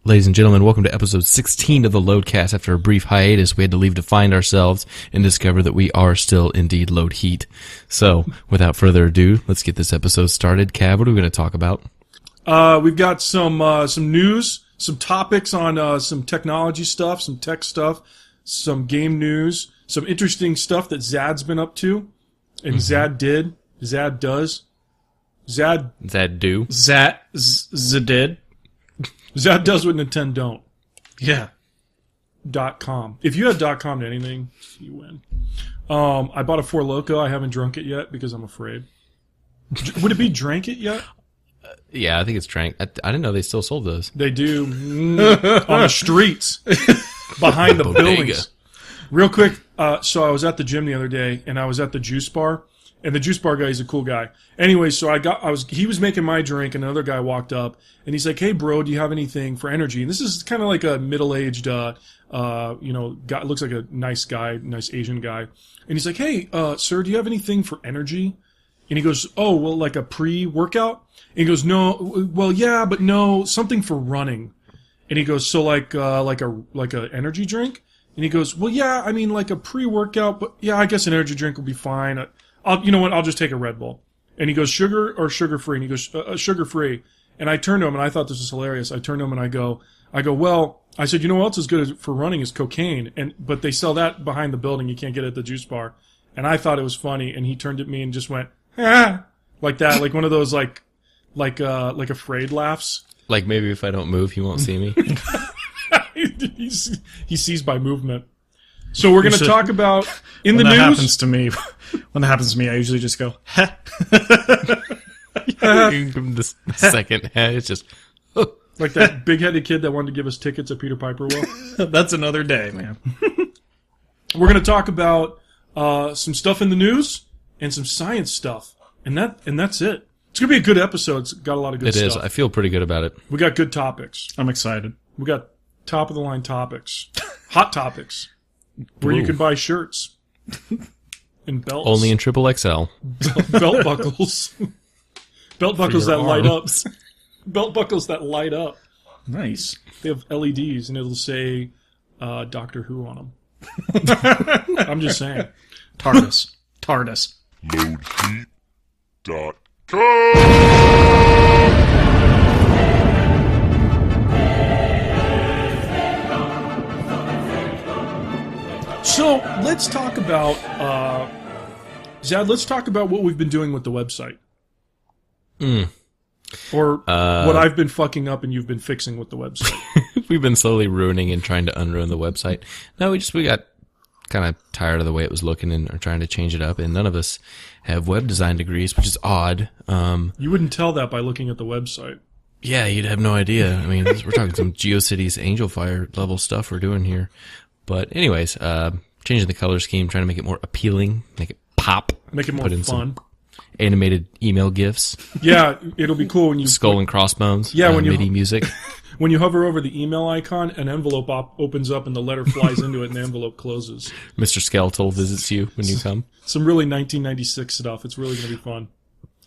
Ladies and gentlemen, welcome to episode 16 of the LoadCast. After a brief hiatus, we had to leave to find ourselves and discover that we are still indeed load heat. So, without further ado, let's get this episode started. Cab, what are we going to talk about? We've got some news, some topics on some technology stuff, some tech stuff, some game news, some interesting stuff that Zad's been up to, and Zad did, Zad does, Zad do. Zad did. Zad does what Nintendo don't. Yeah. .com. If you had .com to anything, you win. I bought a Four Loko. I haven't drunk it yet because I'm afraid. Would it be drank it yet? Yeah, I think it's drank. I didn't know they still sold those. They do. On the streets. Behind the buildings. Real quick, so I was at the gym the other day, and I was at the juice bar. And the juice bar guy, he's a cool guy. Anyway, so he was making my drink, and another guy walked up, and he's like, "Hey, bro, do you have anything for energy?" And this is kind of like a middle-aged, guy, looks like a nice guy, nice Asian guy. And he's like, "Hey, sir, do you have anything for energy?" And he goes, "Oh, well, like a pre-workout?" And he goes, "No, well, yeah, but no, something for running." And he goes, "So like a energy drink?" And he goes, "Well, yeah, I mean, like a pre-workout, but yeah, I guess an energy drink will be fine. You know what? I'll just take a Red Bull." And he goes, "Sugar or sugar-free?" And he goes, "Sugar-free." And I turned to him, and I thought this was hilarious. I turned to him, and I go, "Well," I said, "You know what else is good for running is cocaine. But they sell that behind the building. You can't get it at the juice bar." And I thought it was funny, and he turned at me and just went, "Ah," like that, like one of those like afraid laughs. Like maybe if I don't move, he won't see me. He sees by movement. So we're going to talk about in the news. When that happens to me, I usually just go, "Heh." The second, it's just like that big-headed kid that wanted to give us tickets at Peter Piper will. That's another day, man. We're going to talk about some stuff in the news and some science stuff, and that's it. It's going to be a good episode. It's got a lot of good stuff. It is. I feel pretty good about it. We got good topics. I'm excited. We got top-of-the-line topics. Hot topics. Where you can buy shirts and belts. Only in XXL. Belt buckles. Belt buckles that light up. Belt buckles that light up. Nice. They have LEDs, and it'll say Doctor Who on them. I'm just saying. TARDIS. LoadHeat.com. So let's talk about Zad. Let's talk about what we've been doing with the website, or what I've been fucking up and you've been fixing with the website. We've been slowly ruining and trying to unruin the website. No, we got kind of tired of the way it was looking and are trying to change it up. And none of us have web design degrees, which is odd. You wouldn't tell that by looking at the website. Yeah, you'd have no idea. I mean, we're talking some GeoCities Angel Fire level stuff we're doing here. But anyways, changing the color scheme, trying to make it more appealing, make it pop. Make it more put in fun. Some animated email GIFs. Yeah, it'll be cool when you... Skull and crossbones. Yeah, when you... MIDI music. When you hover over the email icon, an envelope opens up and the letter flies into it and the envelope closes. Mr. Skeletal visits you when you come. Some really 1996 stuff. It's really going to be fun.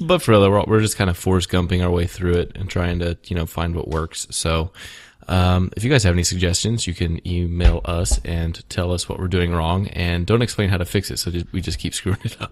But for real, we're just kind of Forrest Gumping our way through it and trying to, find what works. So... if you guys have any suggestions, you can email us and tell us what we're doing wrong, and don't explain how to fix it, so we just keep screwing it up.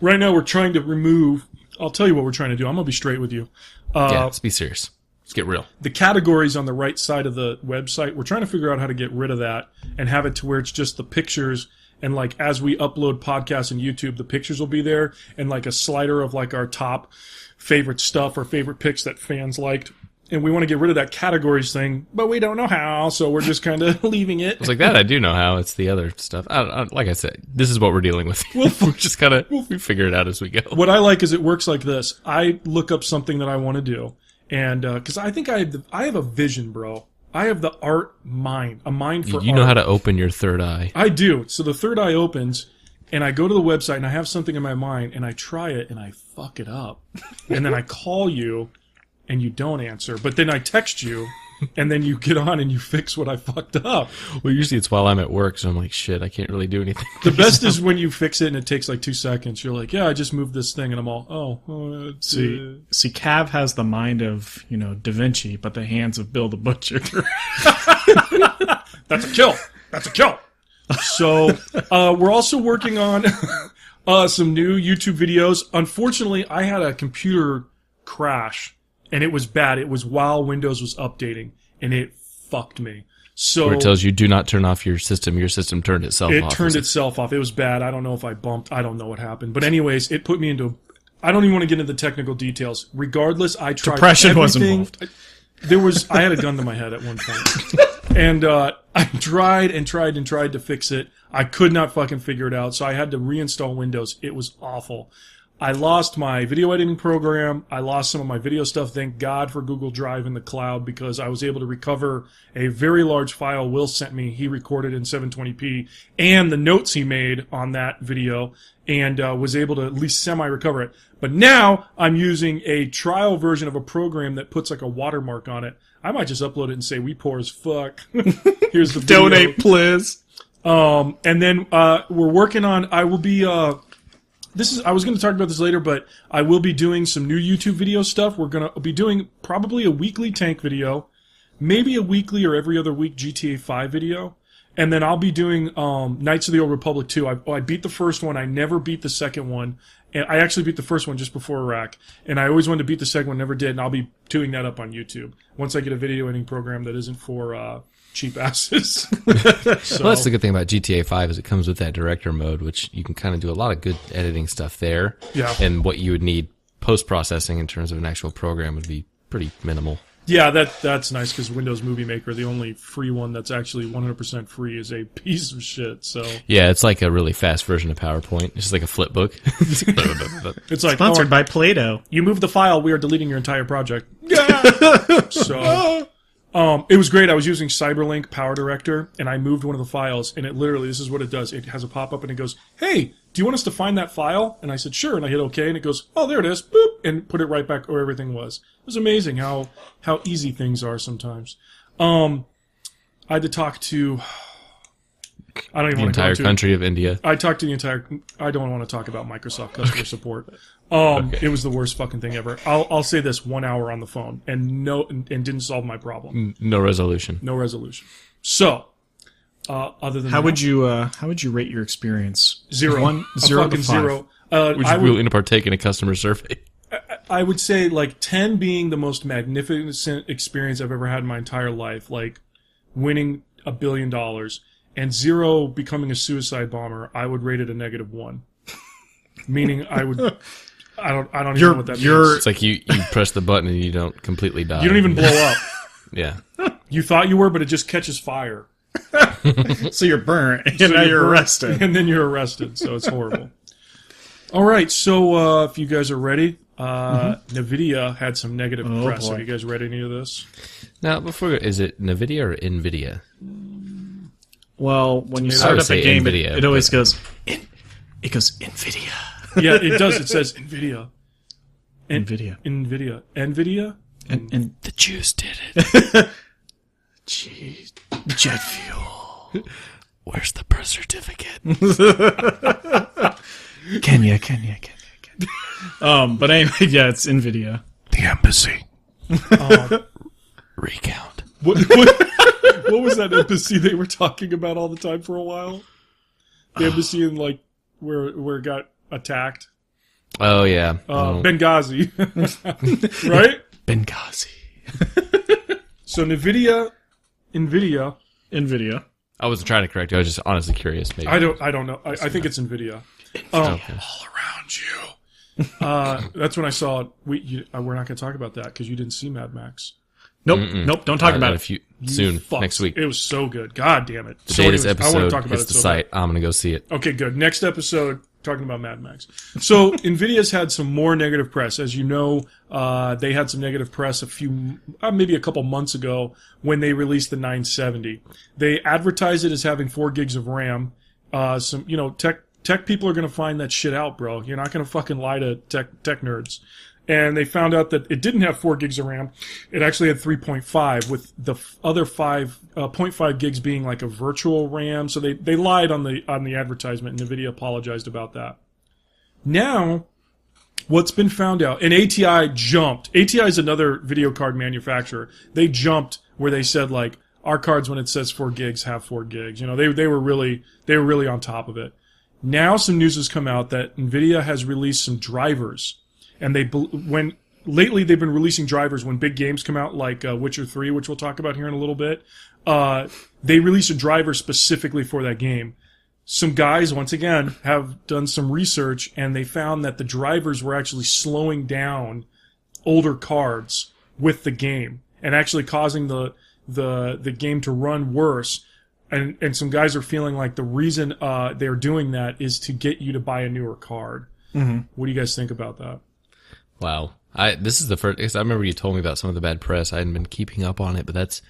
Right now, we're trying to remove... I'll tell you what we're trying to do. I'm going to be straight with you. Yeah, let's be serious. Let's get real. The categories on the right side of the website, we're trying to figure out how to get rid of that and have it to where it's just the pictures, and like as we upload podcasts and YouTube, the pictures will be there, and like a slider of like our top favorite stuff or favorite picks that fans liked. And we want to get rid of that categories thing, but we don't know how, so we're just kind of leaving it. It's like that. I do know how. It's the other stuff. Like I said, this is what we're dealing with. We're just kind of we figure it out as we go. What I like is it works like this. I look up something that I want to do, and because I think I have a vision, bro. I have the art mind, a mind for art. You know how to open your third eye. I do. So the third eye opens, and I go to the website, and I have something in my mind, and I try it, and I fuck it up. And then I call you, and you don't answer. But then I text you, and then you get on and you fix what I fucked up. Well, usually it's while I'm at work, so I'm like, shit, I can't really do anything. The best is when you fix it and it takes like 2 seconds. You're like, yeah, I just moved this thing, and I'm all, See, Cav has the mind of, Da Vinci, but the hands of Bill the Butcher. That's a kill. That's a kill. So we're also working on some new YouTube videos. Unfortunately, I had a computer crash, and it was bad. It was while Windows was updating, and it fucked me. So Where it tells you do not turn off your system. Your system turned itself off. It turned itself off. It was bad. I don't know if I bumped. I don't know what happened. But anyways, it put me into... I don't even want to get into the technical details. Regardless, I tried Depression was everything. involved. I had a gun to my head at one point. And I tried to fix it. I could not fucking figure it out, so I had to reinstall Windows. It was awful. I lost my video editing program. I lost some of my video stuff. Thank God for Google Drive in the cloud, because I was able to recover a very large file Will sent me. He recorded in 720p and the notes he made on that video, and was able to at least semi-recover it. But now I'm using a trial version of a program that puts like a watermark on it. I might just upload it and say, we poor as fuck. Here's the video. Donate, please. And then we're working on... I will be... I was going to talk about this later, but I will be doing some new YouTube video stuff. We're going to be doing probably a weekly tank video, maybe a weekly or every other week GTA 5 video. And then I'll be doing Knights of the Old Republic 2. I beat the first one. I never beat the second one. And I actually beat the first one just before Iraq. And I always wanted to beat the second one, never did. And I'll be doing that up on YouTube once I get a video editing program that isn't for cheap asses. So, well, that's the good thing about GTA 5 is it comes with that director mode, which you can kind of do a lot of good editing stuff there. Yeah. And what you would need post-processing in terms of an actual program would be pretty minimal. Yeah, that's nice, because Windows Movie Maker, the only free one that's actually 100% free, is a piece of shit. So yeah, it's like a really fast version of PowerPoint. It's just like a flip book. It's like Sponsored by Play-Doh. You move the file, we are deleting your entire project. So it was great. I was using Cyberlink Power Director, and I moved one of the files, and it literally, this is what it does. It has a pop-up, and it goes, hey, do you want us to find that file? And I said, sure. And I hit OK, and it goes, oh, there it is. Boop, and put it right back where everything was. It was amazing how easy things are sometimes. I had to talk to... I don't even the want to entire country of India. I talked to the entire... I don't want to talk about Microsoft customer support. It was the worst fucking thing ever. I'll say this: 1 hour on the phone and didn't solve my problem. No resolution. No resolution. So, other than how would you rate your experience? 0. 0 to 5. 0. Would you be willing to partake in a customer survey? I would say like 10 being the most magnificent experience I've ever had in my entire life, like winning $1 billion, and 0 becoming a suicide bomber. I would rate it a -1, meaning I would. I don't even know what that means. It's like you press the button and you don't completely die. You don't even blow up. Yeah. You thought you were, but it just catches fire. So you're burnt, and now you're arrested. And then you're arrested, so it's horrible. All right, so if you guys are ready, NVIDIA had some negative press. Boy. Have you guys read any of this? Now, is it NVIDIA or NVIDIA? Well, when you I start would up a say game, NVIDIA, it always goes, it goes, NVIDIA. Yeah, it does. It says NVIDIA. NVIDIA. NVIDIA? And The Jews did it. Jeez, jet fuel. Where's the birth certificate? Kenya. But anyway, yeah, it's NVIDIA. The embassy. Recount. What was that embassy they were talking about all the time for a while? The embassy in like where it got attacked. Oh yeah. Benghazi, right? Benghazi. So NVIDIA. I wasn't trying to correct you. I was just honestly curious. Maybe I don't know. I think it's NVIDIA. Okay. All around you. That's when I saw it. We're not going to talk about that because you didn't see Mad Max. Nope. Don't talk about it. Soon, Fucks. next week. It was so good. God damn it. The So day this anyways, I want to episode talk about hits it the so site, I'm gonna go see it. Okay, good. Next episode, talking about Mad Max. So NVIDIA's had some more negative press. As you know, they had some negative press maybe a couple months ago when they released the 970. They advertised it as having 4 gigs of RAM. Tech people are going to find that shit out, bro. You're not going to fucking lie to tech nerds. and they found out that it didn't have 4 gigs of RAM. It actually had 3.5, with the other 0.5 gigs being like a virtual RAM. So they lied on the advertisement, and NVIDIA apologized about that. Now, what's been found out, and ATI jumped. ATI is another video card manufacturer. They jumped where they said, like, our cards, when it says 4 gigs, have 4 gigs. You know, they were really on top of it. Now some news has come out that NVIDIA has released some drivers, and lately they've been releasing drivers when big games come out, like Witcher 3, which we'll talk about here in a little bit. They release a driver specifically for that game. Some guys, once again, have done some research, and they found that the drivers were actually slowing down older cards with the game, and actually causing the game to run worse. And some guys are feeling like the reason they're doing that is to get you to buy a newer card. Mm-hmm. What do you guys think about that? Wow. This is the first, because I remember you told me about some of the bad press. I hadn't been keeping up on it, but that's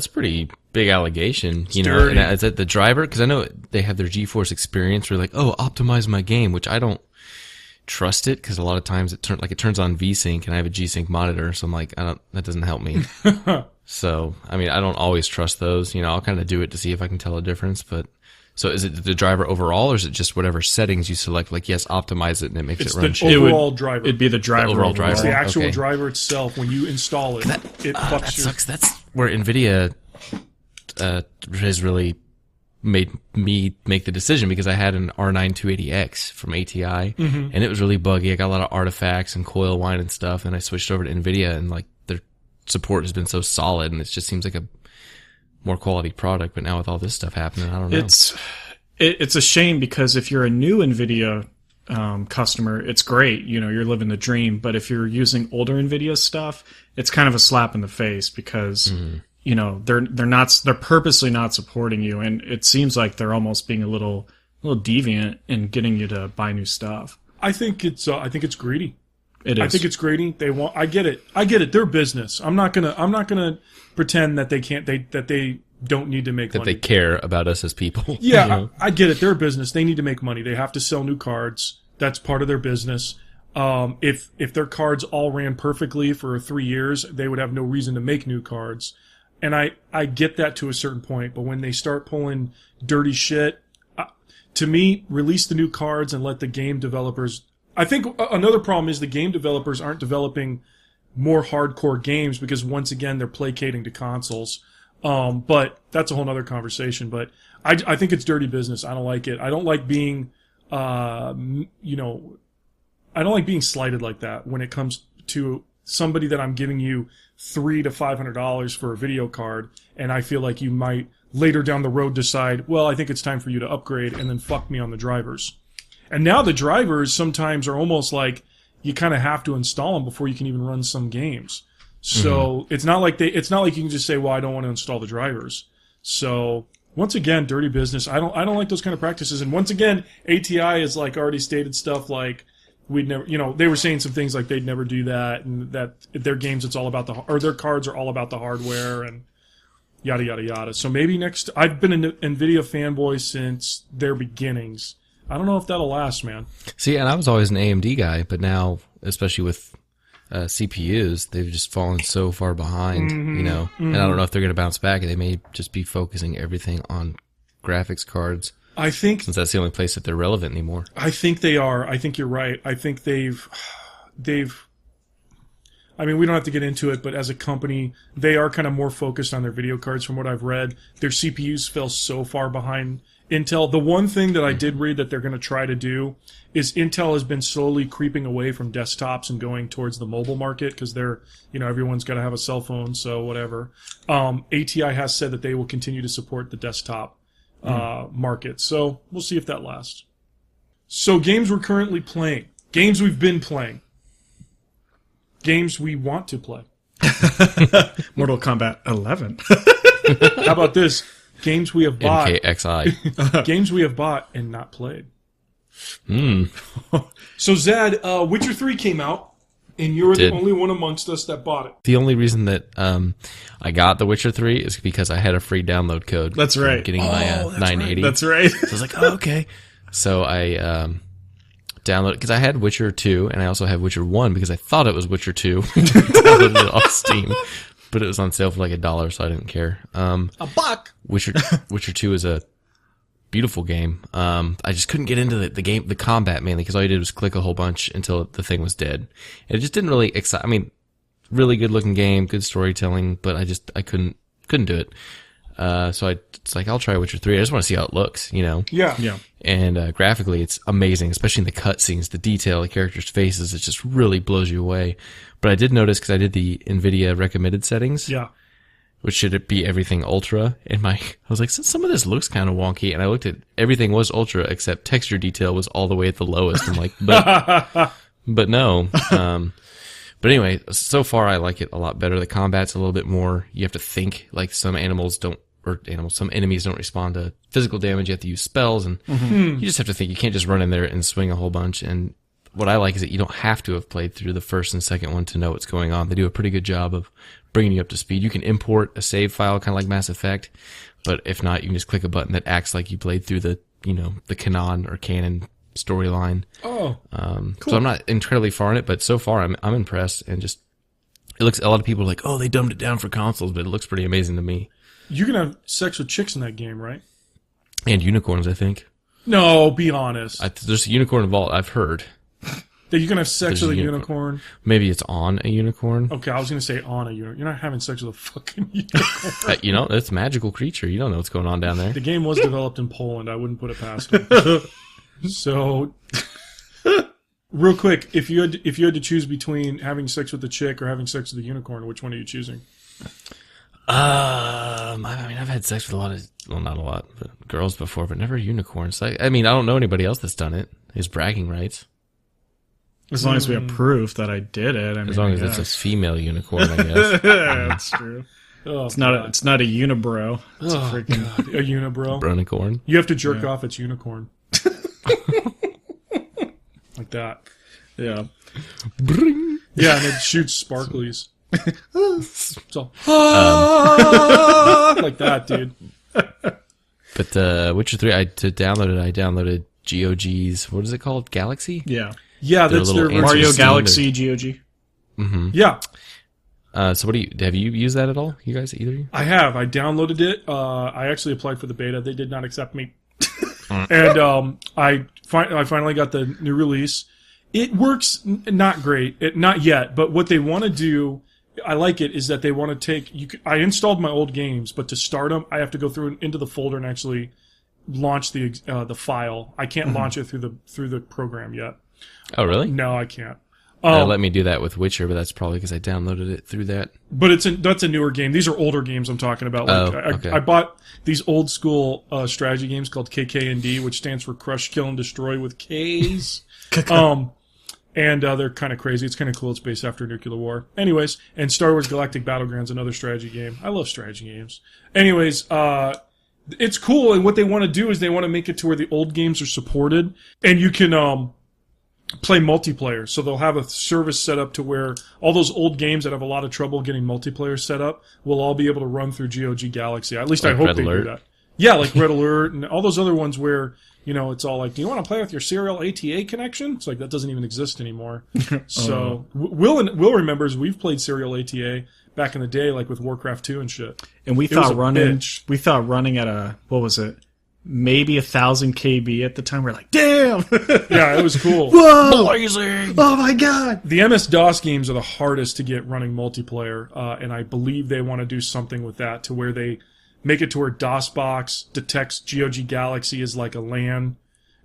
pretty big allegation, you know. And is that the driver? Because I know they have their GeForce experience where, like, oh, optimize my game, which I don't trust it, because a lot of times it turns on VSync, and I have a G-Sync monitor, so I'm like, that doesn't help me. So, I mean, I don't always trust those. You know, I'll kind of do it to see if I can tell a difference. But so, is it the driver overall, or is it just whatever settings you select? Like, yes, optimize it, and it makes it run. It's the overall driver. It'd be the driver. Overall driver. It's the actual driver itself. When you install it, it fucks that sucks. That's where NVIDIA has really made me make the decision, because I had an R9 280X from ATI, and it was really buggy. I got a lot of artifacts and coil whine and stuff, and I switched over to NVIDIA, and like their support has been so solid, and it just seems like a more quality product. But now with all this stuff happening, I don't know. It's a shame, because if you're a new NVIDIA customer, it's great. You know, you're living the dream. But if you're using older NVIDIA stuff, it's kind of a slap in the face, because you know, they're purposely not supporting you, and it seems like they're almost being a little deviant in getting you to buy new stuff. I think it's greedy. It is. I think it's greedy. I get it. They're business. I'm not gonna pretend that they don't need to make money. That they care about us as people. Yeah, you know? I get it. They're a business. They need to make money. They have to sell new cards. That's part of their business. If their cards all ran perfectly for 3 years, they would have no reason to make new cards. And I get that to a certain point, but when they start pulling dirty shit, to me, release the new cards and let the game developers... I think another problem is the game developers aren't developing more hardcore games, because once again, they're placating to consoles. But that's a whole other conversation. But I think it's dirty business. I don't like it. I don't like being, I don't like being slighted like that when it comes to somebody that I'm giving you $300 to $500 for a video card, and I feel like you might later down the road decide, well, I think it's time for you to upgrade, and then fuck me on the drivers. And now the drivers sometimes are almost like you kind of have to install them before you can even run some games. So it's not like you can just say, well, I don't want to install the drivers. So once again, dirty business. I don't like those kind of practices. And once again, ATI has like already stated stuff like, we'd never, they were saying some things like they'd never do that, and that their games, it's all about their cards are all about the hardware, and yada, yada, yada. So maybe I've been an NVIDIA fanboy since their beginnings. I don't know if that'll last, man. See, and I was always an AMD guy, but now, especially with CPUs, they've just fallen so far behind, and I don't know if they're going to bounce back. They may just be focusing everything on graphics cards. I think, since that's the only place that they're relevant anymore. I think they are. I think you're right. I think they've. I mean, we don't have to get into it, but as a company, they are kind of more focused on their video cards. From what I've read, their CPUs fell so far behind Intel. The one thing that I did read that they're going to try to do is Intel has been slowly creeping away from desktops and going towards the mobile market, because they're, everyone's got to have a cell phone, so whatever. ATI has said that they will continue to support the desktop market. So we'll see if that lasts. So games we're currently playing. Games we've been playing. Games we want to play. Mortal Kombat 11. How about this? Games we have bought. MKXI. Games we have bought and not played. So Zad, Witcher 3 came out, and you're the only one amongst us that bought it. The only reason that I got The Witcher 3 is because I had a free download code. That's right. Getting my 980. Right. That's right. So I was like, oh, okay. So I download because I had Witcher 2 and I also have Witcher 1 because I thought it was Witcher 2. Downloaded it off Steam, but it was on sale for like $1, so I didn't care. $1. Witcher 2 is a beautiful game. I just couldn't get into the combat mainly because all you did was click a whole bunch until the thing was dead. And it just didn't really excite. I mean, really good looking game, good storytelling, but I couldn't do it. So it's like, I'll try Witcher 3. I just want to see how it looks, you know? Yeah. And graphically, it's amazing, especially in the cutscenes, the detail, the characters' faces. It just really blows you away. But I did notice, because I did the NVIDIA recommended settings. Yeah. Which should it be everything ultra? And I was like, some of this looks kind of wonky. And I looked at everything was ultra, except texture detail was all the way at the lowest. I'm like, but no. But anyway, so far I like it a lot better. The combat's a little bit more, you have to think, like some enemies don't respond to physical damage. You have to use spells, and you just have to think. You can't just run in there and swing a whole bunch. And what I like is that you don't have to have played through the first and second one to know what's going on. They do a pretty good job of bringing you up to speed. You can import a save file, kind of like Mass Effect, but if not, you can just click a button that acts like you played through the canon storyline. Oh, cool. So I'm not incredibly far in it, but so far I'm impressed, and just it looks. A lot of people are like, oh, they dumbed it down for consoles, but it looks pretty amazing to me. You can have sex with chicks in that game, right? And unicorns, I think. No, be honest. There's a unicorn involved. I've heard that you can have sex with a unicorn. Maybe it's on a unicorn. Okay, I was going to say on a unicorn. You're not having sex with a fucking unicorn. It's a magical creature. You don't know what's going on down there. The game was developed in Poland. I wouldn't put it past them. So, real quick, if you had to choose between having sex with a chick or having sex with a unicorn, which one are you choosing? I mean, I've had sex with not a lot, but girls before, but never unicorns. I mean, I don't know anybody else that's done it. It's bragging rights. As long as we have proof that I did it. As long as it's a female unicorn, I guess. Yeah, that's true. Oh, it's not a unibrow. It's a freaking a unibrow. Brunicorn. You have to jerk off its unicorn. Like that. Yeah. Yeah, and it shoots sparklies. So, like that, dude. But Witcher 3, I downloaded GOG's, what is it called? Galaxy? Yeah. Yeah, that's their Mario Galaxy GOG. Mm-hmm. Yeah. So have you used that at all? You guys, either of you? I have. I downloaded it. I actually applied for the beta. They did not accept me. And I finally got the new release. It works not great, not yet. But what they want to do, I like it, is that they want to take. I installed my old games, but to start them, I have to go through into the folder and actually launch the file. I can't launch it through the program yet. Oh, really? No, I can't. Let me do that with Witcher, but that's probably because I downloaded it through that. But that's a newer game. These are older games I'm talking about. Like, okay. I bought these old school strategy games called KK&D, which stands for Crush, Kill, and Destroy with Ks. And they're kind of crazy. It's kind of cool. It's based after nuclear war. Anyways, and Star Wars Galactic Battlegrounds, another strategy game. I love strategy games. Anyways, it's cool. And what they want to do is they want to make it to where the old games are supported, and you can play multiplayer. So they'll have a service set up to where all those old games that have a lot of trouble getting multiplayer set up will all be able to run through GOG Galaxy. At least like I hope Red Alert. Do that. Yeah, like Red Alert and all those other ones where, it's all like, do you want to play with your serial ATA connection? It's like, that doesn't even exist anymore. So Will remembers we've played serial ATA back in the day, like with Warcraft 2 and shit. And we thought running at what was it? Maybe 1,000 KB at the time. We're like, damn! Yeah, it was cool. Whoa! Blazing! Oh my god! The MS-DOS games are the hardest to get running multiplayer, and I believe they want to do something with that to where they make it to where DOSBox detects GOG Galaxy as like a LAN.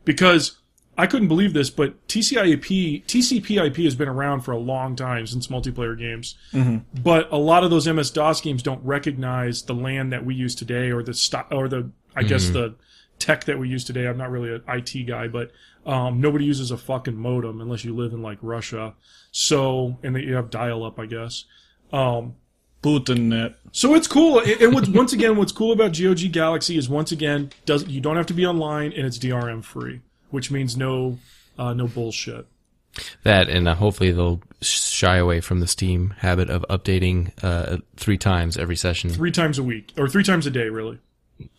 Because I couldn't believe this, but TCP/IP has been around for a long time, since multiplayer games. Mm-hmm. But a lot of those MS-DOS games don't recognize the LAN that we use today, or the tech that we use today. I'm not really an IT guy, but nobody uses a fucking modem unless you live in like Russia. So, and you have dial-up, I guess. Bootinnet. So it's cool. And what's cool about GOG Galaxy is you don't have to be online, and it's DRM free, which means no bullshit. That, and hopefully they'll shy away from the Steam habit of updating 3 times every session. 3 times a week, or 3 times a day, really.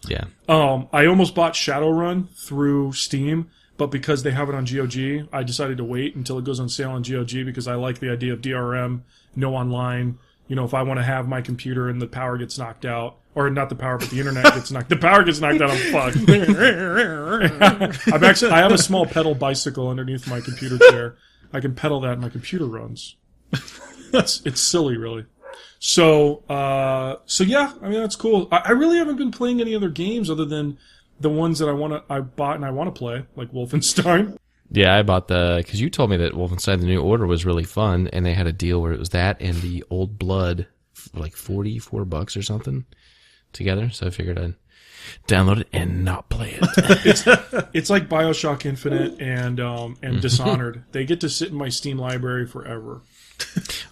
Yeah. I almost bought Shadowrun through Steam, but because they have it on GOG, I decided to wait until it goes on sale on GOG because I like the idea of DRM, no online. You know, if I want to have my computer and the power gets knocked out, or not the power, but the internet gets knocked, the power gets knocked out, I'm fucked. I have a small pedal bicycle underneath my computer chair. I can pedal that and my computer runs. It's silly, really. So yeah, I mean, that's cool. I really haven't been playing any other games other than the ones that I bought and I want to play, like Wolfenstein. Yeah, I bought because you told me that Wolfenstein: The New Order was really fun, and they had a deal where it was that and the Old Blood, for like $44 or something together. So I figured I'd download it and not play it. It's like BioShock Infinite and Dishonored. They get to sit in my Steam library forever.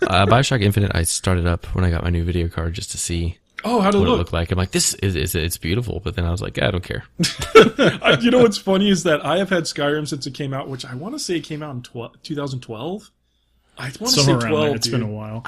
BioShock Infinite, I started up when I got my new video card just to see. Oh, how did it what look? It looked like. I'm like, it's beautiful, but then I was like, I don't care. You know what's funny is that I have had Skyrim since it came out, which I want to say it came out in 2012. I want to say 12. It's been a while.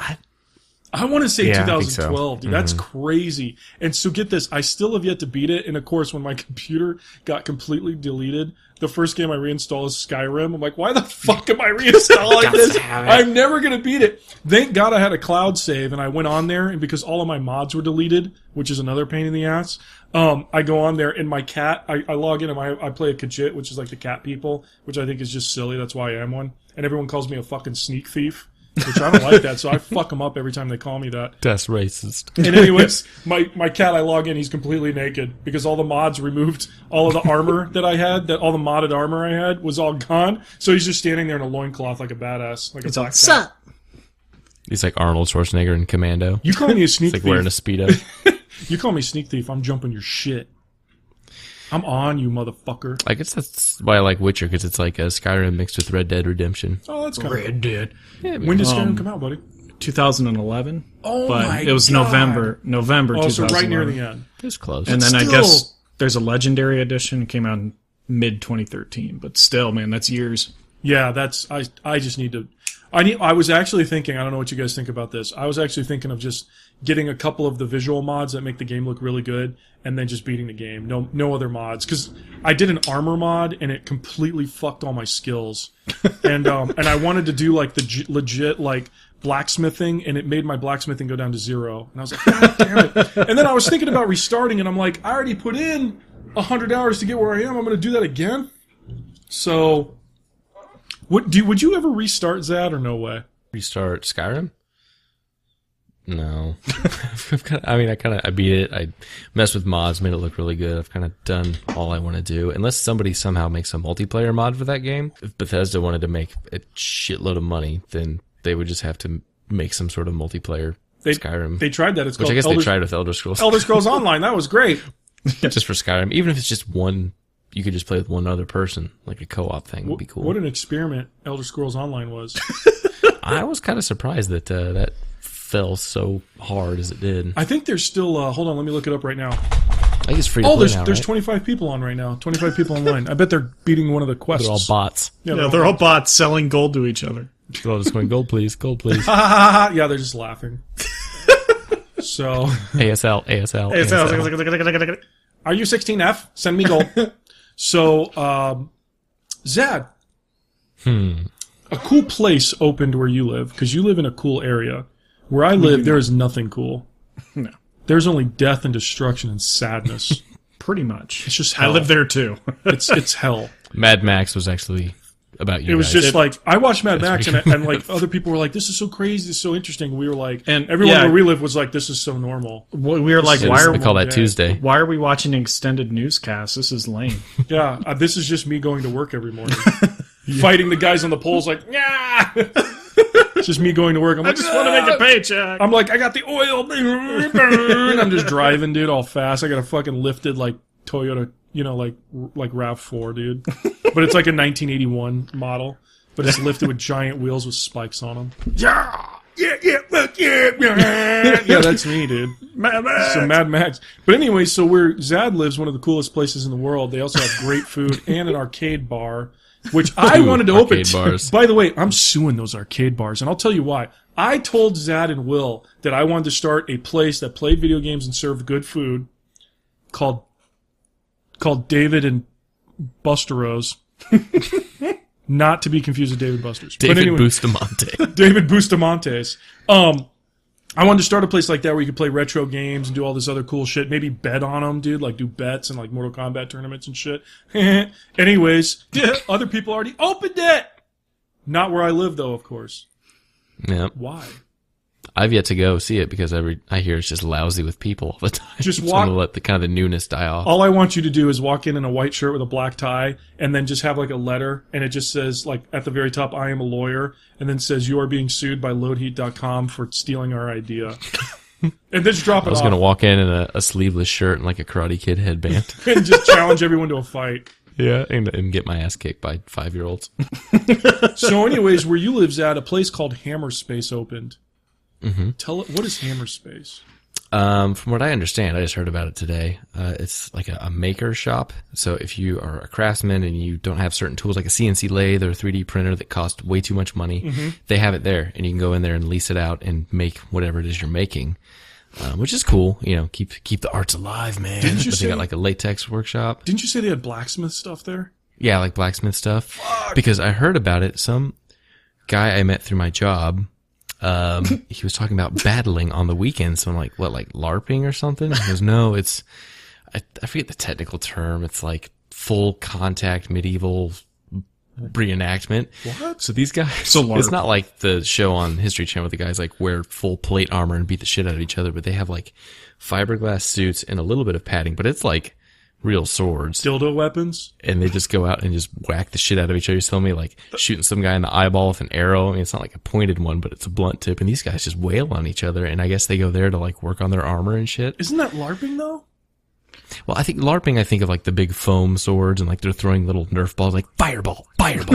I want to say Yeah, I think 2012, so. dude. That's crazy. And so get this, I still have yet to beat it. And of course, when my computer got completely deleted, the first game I reinstall is Skyrim. I'm like, why the fuck am I reinstalling this? I'm never going to beat it. Thank God I had a cloud save and I went on there, and because all of my mods were deleted, which is another pain in the ass, I go on there and my cat, I log in and I play a Khajiit, which is like the cat people, which I think is just silly. That's why I am one. And everyone calls me a fucking sneak thief. Which I don't like that, so I fuck them up every time they call me that. That's racist. And anyways, my cat, I log in, he's completely naked because all the mods removed all of the armor that I had, all the modded armor I had was all gone. So he's just standing there in a loincloth like a badass, like a black cat. He's like Arnold Schwarzenegger in Commando. You call me a sneak He's like thief. wearing a Speedo. You call me sneak thief, I'm jumping your shit. I'm on you, motherfucker. I guess that's why I like Witcher, because it's like a Skyrim mixed with Red Dead Redemption. Oh, that's kind of Red Dead. Yeah, When did Skyrim come out, buddy? 2011. Oh but my it was God. November Oh, so 2011. right near the end. it was close. And then Still- I guess there's a Legendary Edition. It came out in mid 2013. But still, man, that's years. Yeah, I just need to. I was actually thinking. I don't know what you guys think about this. I was actually thinking of just getting a couple of the visual mods that make the game look really good, and then just beating the game. No other mods, because I did an armor mod and it completely fucked all my skills. And I wanted to do like the legit like blacksmithing, and it made my blacksmithing go down to 0. And I was like, God damn it! And then I was thinking about restarting, and I'm like, I already put in 100 hours to get where I am. I'm going to do that again. So. Would you ever restart Zad or no way? Restart Skyrim? No. I beat it. I messed with mods, made it look really good. I've kind of done all I want to do. Unless somebody somehow makes a multiplayer mod for that game. If Bethesda wanted to make a shitload of money, then they would just have to make some sort of multiplayer Skyrim. They tried that. It's which called I guess they tried with Elder Scrolls. Elder Scrolls Online. That was great. Just for Skyrim. Even if it's just one, you could just play with one other person. Like a co-op thing would be cool. What an experiment Elder Scrolls Online was. I was kind of surprised that that fell so hard as it did. I think there's still. Hold on, let me look it up right now. I think it's free to play now, there's right? 25 people on right now. 25 people online. I bet they're beating one of the quests. They're all bots. Yeah, they're all bots selling gold to each other. They're all just going, gold please, gold please. Yeah, they're just laughing. So, ASL. are you 16F? Send me gold. So, Zad. A cool place opened where you live, because you live in a cool area. Where I live, there is nothing cool. No. There's only death and destruction and sadness. Pretty much. It's just I hell. live there too. It's hell. Mad Max was actually about you It was guys. just like, I watched Mad Max and like other people were like, this is so crazy, this is so interesting. We were like, And, everyone yeah. where we live was like, this is so normal. We were like, Yeah, why we call that day. Tuesday. why are we watching an extended newscast? This is lame. Yeah, this is just me going to work every morning. Fighting the guys on the poles like, yeah. It's just me going to work. I'm like, I just want to make a paycheck. I'm like, I got the oil. I'm just driving, dude, all fast. I got a fucking lifted like Toyota, like RAV4, dude. But it's like a 1981 model, but it's lifted with giant wheels with spikes on them. Yeah, fuck yeah. Yeah, that's me, dude. Mad Max. So Mad Max. But anyway, so where Zad lives, one of the coolest places in the world. They also have great food and an arcade bar, which I wanted to open. Arcade bars. By the way, I'm suing those arcade bars, and I'll tell you why. I told Zad and Will that I wanted to start a place that played video games and served good food called David and Busteros. Not to be confused with David Buster's. David but anyway, Bustamante. David Bustamante's. I wanted to start a place like that where you could play retro games and do all this other cool shit. Maybe bet on them, dude. Like do bets and like Mortal Kombat tournaments and shit. Anyways, other people already opened it. Not where I live, though, of course. Yeah. Why? I've yet to go see it because I hear it's just lousy with people all the time. Just so I'm gonna let the kind of the newness die off. All I want you to do is walk in a white shirt with a black tie, and then just have like a letter, and it just says like at the very top, "I am a lawyer," and then says you are being sued by LoadHeat.com for stealing our idea. And then just drop it off. I was gonna walk in a sleeveless shirt and like a Karate Kid headband, and just challenge everyone to a fight. Yeah, and get my ass kicked by 5-year-olds. So, anyways, where you live's at, a place called Hammerspace opened. Mm-hmm. Tell it, what is Hammerspace? From what I understand, I just heard about it today. It's like a maker shop. So if you are a craftsman and you don't have certain tools like a CNC lathe or a 3D printer that cost way too much money, they have it there, and you can go in there and lease it out and make whatever it is you're making. Which is cool, you know, keep the arts alive, man. Didn't you But say they got like a latex workshop. Didn't you say they had blacksmith stuff there? Yeah, like blacksmith stuff. Because I heard about it. Some guy I met through my job, he was talking about battling on the weekends. So I'm like, what, like LARPing or something? He goes, no, it's, I forget the technical term. It's like full contact medieval reenactment. What? So these guys, So it's not like the show on History Channel where the guys like wear full plate armor and beat the shit out of each other, but they have like fiberglass suits and a little bit of padding, but it's like real swords. Dildo weapons? And they just go out and just whack the shit out of each other. You're telling me like shooting some guy in the eyeball with an arrow. I mean, it's not like a pointed one, but it's a blunt tip. And these guys just wail on each other. And I guess they go there to like work on their armor and shit. Isn't that LARPing though? Well, I think LARPing, I think of like the big foam swords and like they're throwing little Nerf balls like fireball. Electric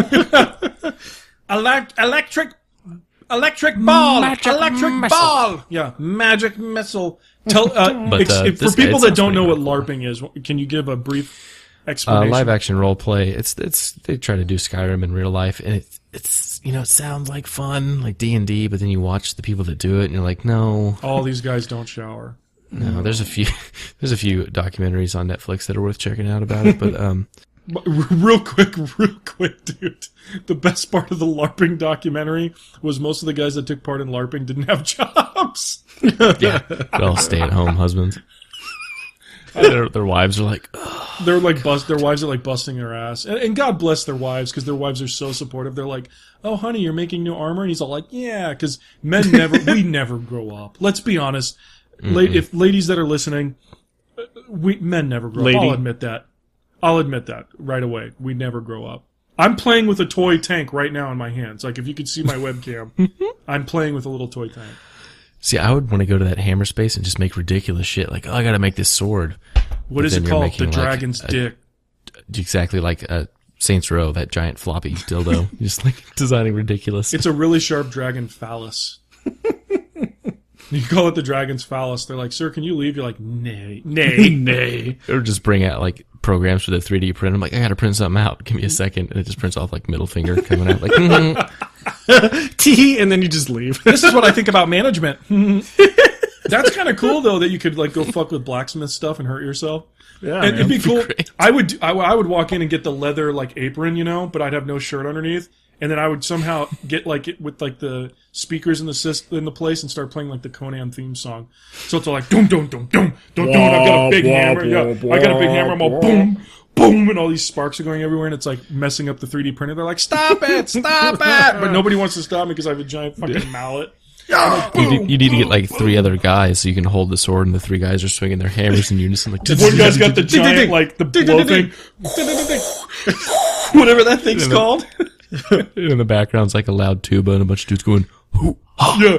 ball! Electric ball! Yeah, magic missile. Tell, for people that don't know what LARPing is, can you give a brief explanation? Live action role play. It's they try to do Skyrim in real life, and it's you know, it sounds like fun, like D&D, but then you watch the people that do it, and you're like, no. All these guys don't shower. No, there's a few documentaries on Netflix that are worth checking out about it, but Real quick, dude. The best part of the LARPing documentary was most of the guys that took part in LARPing didn't have jobs. yeah, they're all stay-at-home husbands. Their wives are like, ugh. They're like their wives are like busting their ass, and God bless their wives because their wives are so supportive. They're like, "Oh, honey, you're making new armor," and he's all like, "Yeah," because we never grow up. Let's be honest. If ladies that are listening, men never grow up. I'll admit that right away. We never grow up. I'm playing with a toy tank right now in my hands. Like, if you could see my webcam, I'm playing with a little toy tank. See, I would want to go to that Hammerspace and just make ridiculous shit. Like, oh, I got to make this sword. What is it called? The dragon's dick. Exactly like Saints Row, that giant floppy dildo. Just like designing ridiculous. It's a really sharp dragon phallus. You call it the dragon's phallus. They're like, "Sir, can you leave?" You're like, nay. Or just bring out like programs for the 3D print. I'm like, I gotta print something out. Give me a second, and it just prints off like middle finger coming out. Like, Tee, and then you just leave. This is what I think about management. That's kind of cool though that you could like go fuck with blacksmith stuff and hurt yourself. Yeah, and it'd be cool. Great. I would walk in and get the leather like apron, you know, but I'd have no shirt underneath. And then I would somehow get like it with like the speakers in the place and start playing like the Conan theme song. So it's all like dum dum dum dum dum dum. I've got a big hammer. Yeah, I got a big hammer. I'm all boom boom, and all these sparks are going everywhere, and it's like messing up the 3D printer. They're like, stop it, but nobody wants to stop me because I have a giant fucking mallet. you need to get like 3 other guys so you can hold the sword, and the 3 guys are swinging their hammers in unison. Like, one guy's got the giant like the blow thing, whatever that thing's called. In the background's like a loud tuba and a bunch of dudes going, yeah.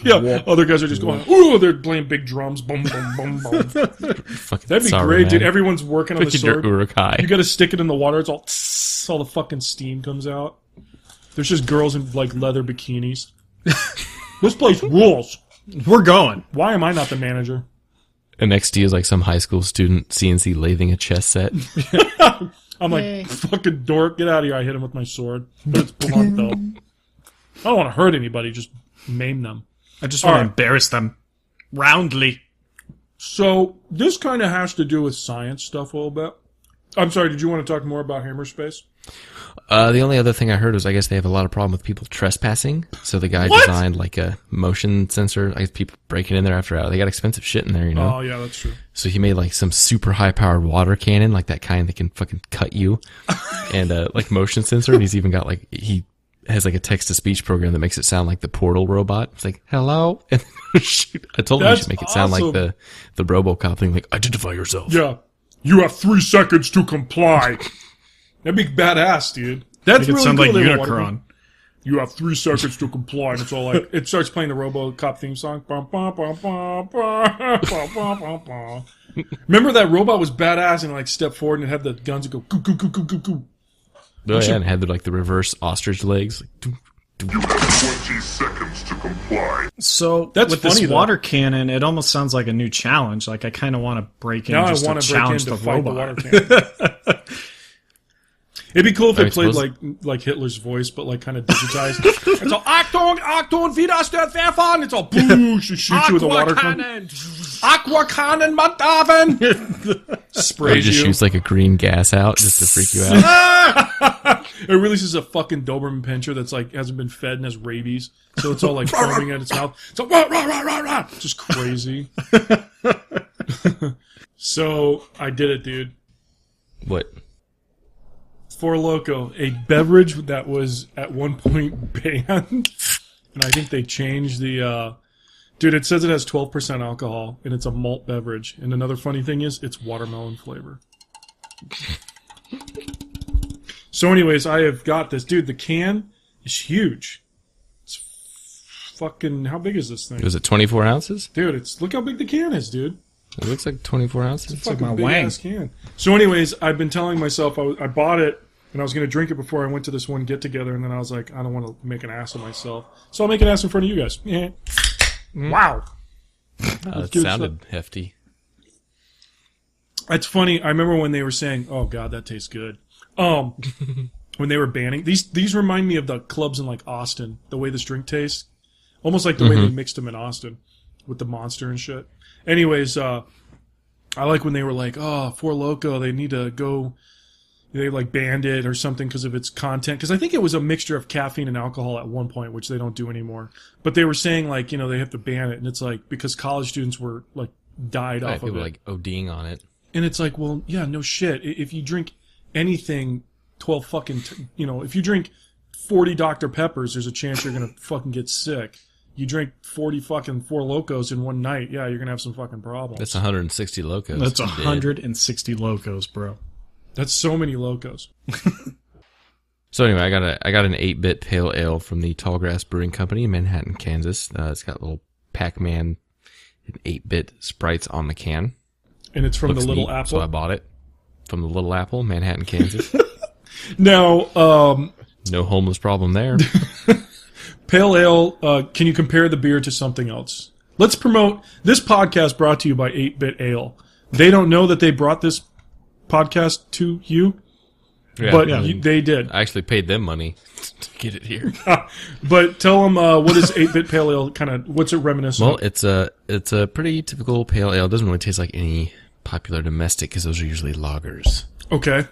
Yeah. Other guys are just going, ooh, they're playing big drums. Boom, boom, boom, boom. That'd be great, dude. Everyone's working on the sword. You gotta stick it in the water. It's all tss, all the fucking steam comes out. There's just girls in like leather bikinis. This place rules. We're going. Why am I not the manager? And next to you is like some high school student CNC lathing a chess set. I'm like, fucking dork, get out of here. I hit him with my sword. But it's blunt, though. I don't want to hurt anybody, just maim them. I just want to embarrass them. Roundly. So this kind of has to do with science stuff a little bit. I'm sorry, did you want to talk more about Hammerspace? The only other thing I heard was I guess they have a lot of problem with people trespassing. So the guy designed like a motion sensor. I guess people breaking in there after hours. They got expensive shit in there, you know? Oh, yeah, that's true. So he made like some super high powered water cannon, like that kind that can fucking cut you. And like motion sensor. And he's even got like, he has like a text to speech program that makes it sound like the Portal robot. It's like, hello. And I told him you should make it sound like the RoboCop thing, like, identify yourself. Yeah. You have 3 seconds to comply. That'd be badass, dude. That's Make really it sound cool. like Unicron. You have 3 seconds to comply, and it's all like it starts playing the RoboCop theme song. Bum, bum, bum, bum, bum, bum, bum, bum, bum. Remember that robot was badass and like step forward and it had the guns and go goo goo goo goo goo goo. Oh, yeah, and it had like the reverse ostrich legs. Like, doo, doo. You have 20 seconds to comply. So That's with funny, this though. water cannon, it almost sounds like a new challenge. Like I kind of want to break in Now I just want to to break in challenge to the fight robot. the water cannon. It'd be cool if I it played suppose- like Hitler's voice, but like kind of digitized. It's all Achtung, Achtung, Widerstand werfen. It's all boo, shoot you with a water cannon. Aqua cannon, Mandaven. Or he Sprays just you. shoots like a green gas out just to freak you out. It releases a fucking Doberman pinscher that's like hasn't been fed and has rabies, so it's all like foaming at its mouth. It's all rah, rah, rah, rah, rah. Just crazy. So I did it, dude. What? Four Loko, a beverage that was at one point banned, and I think they changed the. Dude, it says it has 12% alcohol, and it's a malt beverage. And another funny thing is, it's watermelon flavor. So, anyways, I have got this, dude. The can is huge. It's fucking. How big is this thing, Was it 24 ounces? dude? It's look how big the can is, dude. It looks like 24 ounces. like Fucking my big wang. ass can. So, anyways, I've been telling myself I bought it and I was going to drink it before I went to this one get together, and then I was like, I don't want to make an ass of myself, so I'll make an ass in front of you guys. Yeah. Wow. It give it a sounded hefty. It's funny. I remember when they were saying, "Oh God, that tastes good." When they were banning these remind me of the clubs in like Austin. The way this drink tastes, almost like the way they mixed them in Austin with the Monster and shit. Anyways, I like when they were like, "Oh, Four Loko, they need to go." They like banned it or something because of its content. Because I think it was a mixture of caffeine and alcohol at one point, which they don't do anymore. But they were saying like, you know, they have to ban it, and it's like because college students were like died Right, off of people it. like ODing on it. And it's like, well, yeah, no shit. If you drink anything, 12 fucking, if you drink 40 Dr. Peppers, there's a chance you're going to fucking get sick. You drink 40 fucking Four Locos in one night, yeah, you're going to have some fucking problems. That's 160 locos. That's You did. 160 locos, bro. That's so many Locos. So anyway, I got an 8-bit pale ale from the Tallgrass Brewing Company in Manhattan, Kansas. It's got little Pac-Man and 8-bit sprites on the can. And it's from Looks the Little neat, Apple. so I bought it from the Little Apple, Manhattan, Kansas. Now, No homeless problem there. Pale Ale, can you compare the beer to something else? Let's promote this podcast brought to you by 8-Bit Ale. They don't know that they brought this podcast to you, Yeah, but I mean, they did. I actually paid them money to get it here. But tell them what is 8-Bit Pale Ale kind of, what's it reminiscent Well, of? it's a pretty typical pale ale. It doesn't really taste like any popular domestic because those are usually lagers. Okay.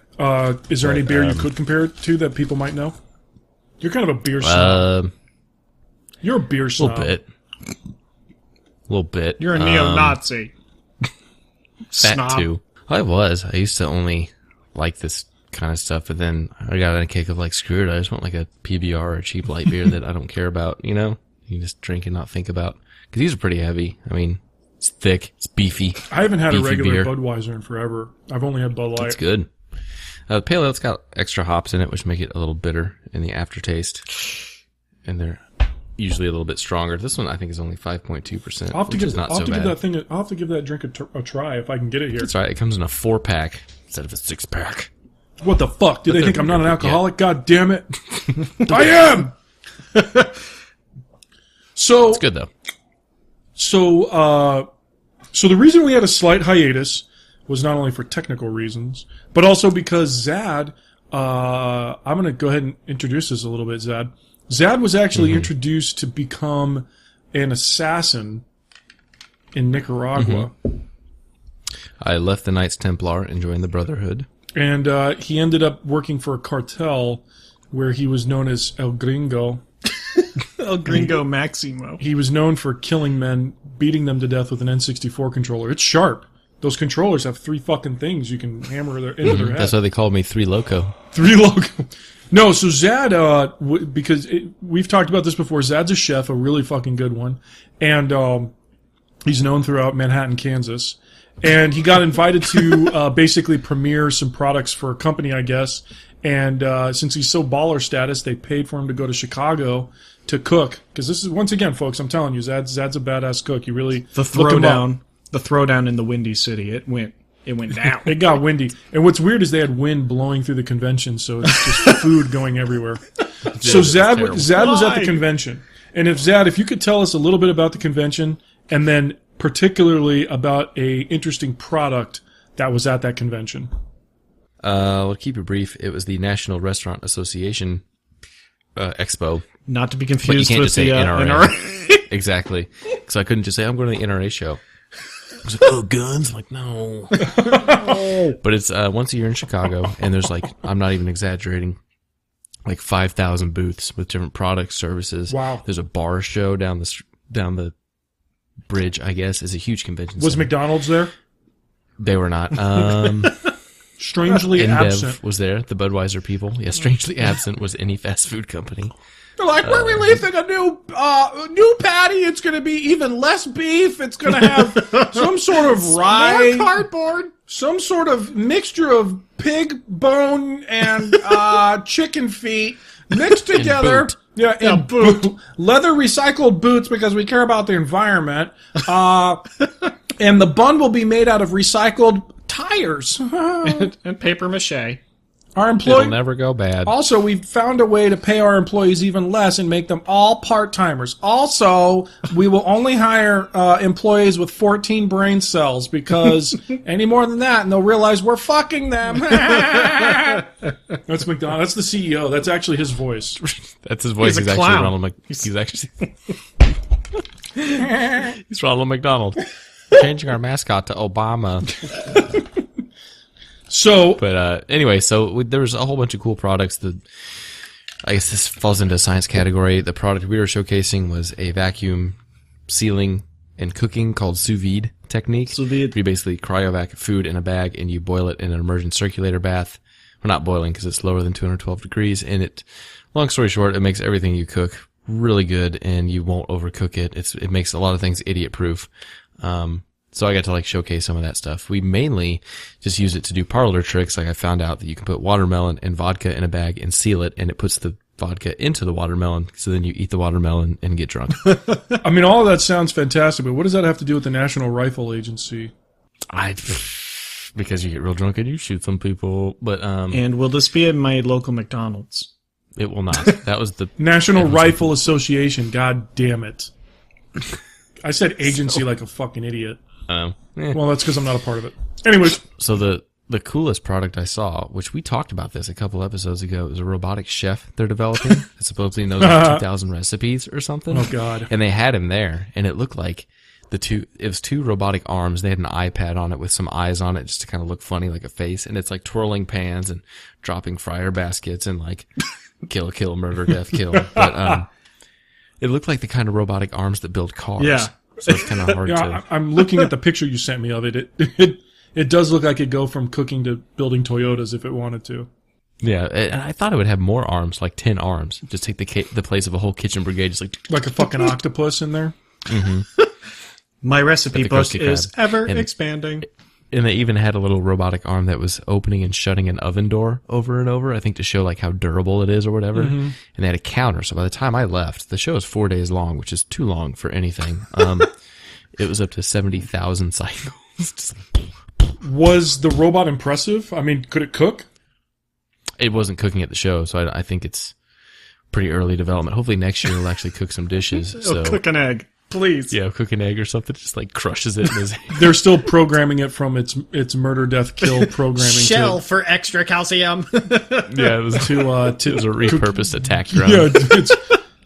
Is there any But, beer you could compare it to that people might know? You're kind of a beer snob. You're a beer A snob. little bit. You're a neo-Nazi. That Snob. too. I was. I used to only like this kind of stuff, but then I got on a kick of like, screw it. I just want like a PBR or a cheap light beer that I don't care about. You know, you just drink and not think about. Because these are pretty heavy. I mean, it's thick, it's beefy. I haven't had a Beefy regular beer. Budweiser in forever. I've only had Bud Light. It's good. The pale ale's got extra hops in it, which make it a little bitter in the aftertaste, and they're usually a little bit stronger. This one I think is only 5.2%, I'll have to which give, is not I'll so have to bad. give that thing. I'll have to give that drink a try if I can get it here. That's right. It comes in a 4-pack instead of a 6-pack. What the fuck? Do they they're think I'm not an good, alcoholic? God damn it! I am. So It's good though. So the reason we had a slight hiatus was not only for technical reasons, but also because Zad, I'm going to go ahead and introduce this a little bit, Zad. Zad was actually introduced to become an assassin in Nicaragua I left the Knights Templar and joined the Brotherhood. And he ended up working for a cartel where he was known as El Gringo. El Gringo Maximo. He was known for killing men, beating them to death with an N64 controller. It's sharp. Those controllers have 3 fucking things you can hammer into their head. That's why they called me 3 Loco. 3 Loco. No, so Zad, because we've talked about this before, Zad's a chef, a really fucking good one. And he's known throughout Manhattan, Kansas. And he got invited to basically premiere some products for a company, I guess. And since he's so baller status, they paid for him to go to Chicago to cook. Because this is, once again, folks, I'm telling you, Zad's a badass cook. You really The throwdown in the Windy City. It went down. It got windy. And what's weird is they had wind blowing through the convention, so it's just food going everywhere. So Zad was at the convention. And if you could tell us a little bit about the convention, and then particularly about a interesting product that was at that convention. I'll keep it brief. It was the National Restaurant Association Expo. Not to be But you confused can't with just say the NRA. Exactly. So I couldn't just say, I'm going to the NRA show. I was like, oh, guns? I'm like, no. But it's once a year in Chicago, and there's like, I'm not even exaggerating, like 5,000 booths with different products, services. Wow. There's a bar show down the bridge, I guess. Is a huge convention Was center. McDonald's there? They were not. Strangely absent. InBev was there, the Budweiser people. Yeah, strangely absent was any fast food company. They're like, we're releasing a new patty. It's going to be even less beef. It's going to have some sort of rye, More cardboard. some sort of mixture of pig bone and chicken feet mixed together. boot. Yeah, and leather recycled boots because we care about the environment. And the bun will be made out of recycled tires. And paper mache. Our It'll employee. never go bad. Also, we've found a way to pay our employees even less and make them all part-timers. Also, we will only hire employees with 14 brain cells because any more than that, and they'll realize we're fucking them. That's McDonald. That's the CEO. That's actually his voice. That's his voice. He's a He's actually clown. Ronald He's actually he's Ronald McDonald. Changing our mascot to Obama. So, But anyway, so there was a whole bunch of cool products. I guess this falls into a science category. The product we were showcasing was a vacuum sealing and cooking called sous vide technique. Sous vide. You basically cryovac food in a bag and you boil it in an immersion circulator bath. Well, not boiling because it's lower than 212 degrees. And long story short, it makes everything you cook really good and you won't overcook it. It makes a lot of things idiot proof. So I got to showcase some of that stuff. We mainly just use it to do parlor tricks. Like I found out that you can put watermelon and vodka in a bag and seal it, and it puts the vodka into the watermelon. So then you eat the watermelon and get drunk. I mean, all of that sounds fantastic, but what does that have to do with the National Rifle Agency? Because you get real drunk and you shoot some people. But And will this be at my local McDonald's? it will not. That was the National Rifle Association. God damn it. I said agency like a fucking idiot. Well, that's because I'm not a part of it. Anyways. So the coolest product I saw, which we talked about this a couple episodes ago, is a robotic chef they're developing that supposedly knows 2,000 recipes or something. Oh, God. And they had him there, and it looked like it was 2 robotic arms. They had an iPad on it with some eyes on it just to kind of look funny like a face. And it's like twirling pans and dropping fryer baskets and kill, murder, death, kill. But it looked like the kind of robotic arms that build cars. Yeah. So it's kind of hard to... I'm looking at the picture you sent me of it. It does look like it'd go from cooking to building Toyotas if it wanted to. Yeah, and I thought it would have more arms, like 10 arms. Just take the place of a whole kitchen brigade, just Like a fucking octopus in there. My recipe the book Krusty is Krab. ever And- expanding. And they even had a little robotic arm that was opening and shutting an oven door over and over, I think to show how durable it is or whatever. And they had a counter. So by the time I left, the show is 4 days long, which is too long for anything. It was up to 70,000 cycles. Just Was the robot impressive? I mean, could it cook? it wasn't cooking at the show, so I think it's pretty early development. Hopefully next year it'll actually cook some dishes. So Cook an egg, please. yeah, cook an egg or something, just crushes it in his They're still programming it from its murder, death, kill programming Shell for extra calcium. Yeah, it was to it was a repurposed attack drone. yeah,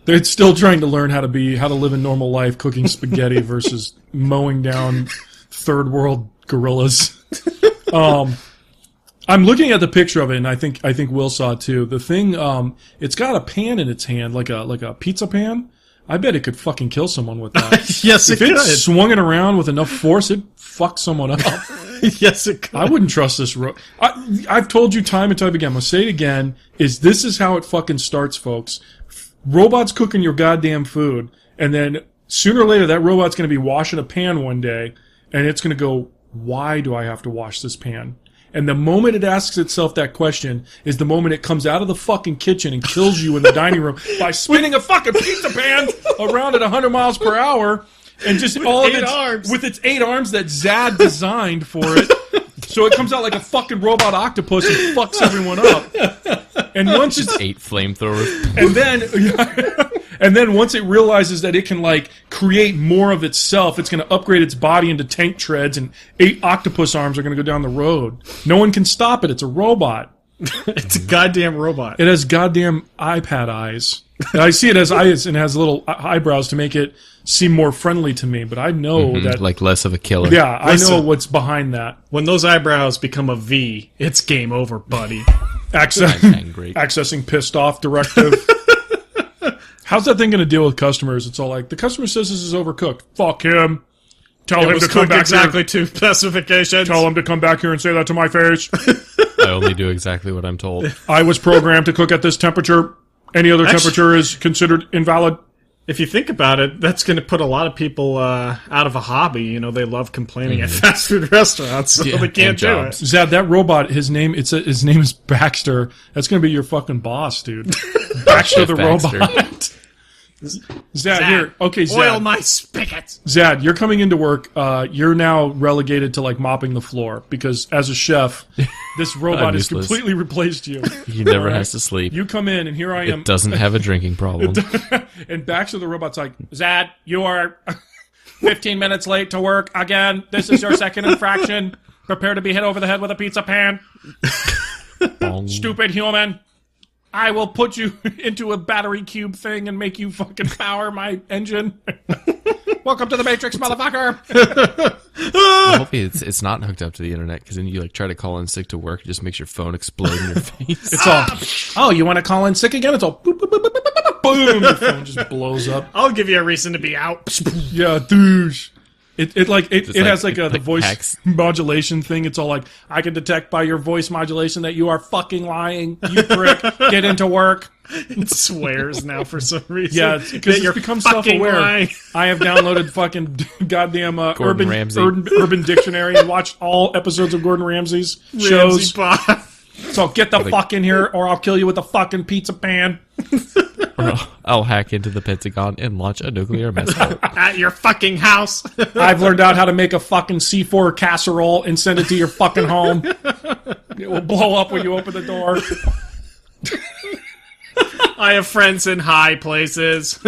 they're still trying to learn how to live a normal life, cooking spaghetti versus mowing down third world gorillas. I'm looking at the picture of it, and I think Will saw it too. The thing, it's got a pan in its hand, like a pizza pan. I bet it could fucking kill someone with that. Yes, If it it could. swung it around with enough force, it'd fuck someone up. Yes, it could. I wouldn't trust this. I've told you time and time again. I'm gonna say it again. This is how it fucking starts, folks. Robots cooking your goddamn food, and then sooner or later that robot's gonna be washing a pan one day, and it's gonna go, "Why do I have to wash this pan?" And the moment it asks itself that question is the moment it comes out of the fucking kitchen and kills you in the dining room by spinning a fucking pizza pan around at 100 miles per hour, and just all of with its 8 arms that Zad designed for it. So it comes out like a fucking robot octopus and fucks everyone up. And once it's 8 flamethrowers. and then once it realizes that it can like create more of itself, it's going to upgrade its body into tank treads, and 8 octopus arms are going to go down the road. No one can stop it. It's a robot. It's a goddamn robot. It has goddamn iPad eyes. And I see it as eyes and has little eyebrows to make it seem more friendly to me, but I know that Like less of a killer. yeah, I know Listen. what's behind that. When those eyebrows become a V, it's game over, buddy. Angry. Accessing pissed off directive. How's that thing going to deal with customers? It's all like, the customer says this is overcooked. Fuck him. Tell It him was to come cooked back exactly here. to specifications. Tell him to come back here and say that to my face. I only do exactly what I'm told. I was programmed to cook at this temperature. Any other temperature is considered invalid. If you think about it, that's going to put a lot of people out of a hobby. You know, they love complaining at fast food restaurants, so Yeah, they can't and do jobs. it. Zad, that robot, his name is Baxter. That's going to be your fucking boss, dude. Baxter the Baxter. robot. Zad, here. Okay, Zad. Oil my spigots. Zad, you're coming into work. You're now relegated to like mopping the floor because as a chef, this robot has useless. completely replaced you. He never has to sleep. You come in and here I am. It doesn't have a drinking problem. And Baxter the robot's like, Zad, you are 15 minutes late to work again. This is your second infraction. Prepare to be hit over the head with a pizza pan. Bong. Stupid human. I will put you into a battery cube thing and make you fucking power my engine. Welcome to the Matrix, motherfucker. Hopefully it's not hooked up to the internet, because then you like try to call in sick to work, it just makes your phone explode in your face. It's all, oh, you want to call in sick again? It's all boop, boop, boop, boop, boop, boop, boom. Your phone just blows up. I'll give you a reason to be out. Yeah, douche. It has like the like voice hacks. modulation thing. It's all like, I can detect by your voice modulation that you are fucking lying, you prick. Get into work. It swears now for some reason. Yeah, because it's become self-aware. Lying. I have downloaded fucking goddamn Gordon Ramsay. Urban Dictionary and watched all episodes of Gordon Ramsay's shows. Ramsay bot. So get the fuck in here, or I'll kill you with a fucking pizza pan. Or I'll hack into the Pentagon and launch a nuclear missile. At your fucking house. I've learned out how to make a fucking C4 casserole and send it to your fucking home. It will blow up when you open the door. I have friends in high places.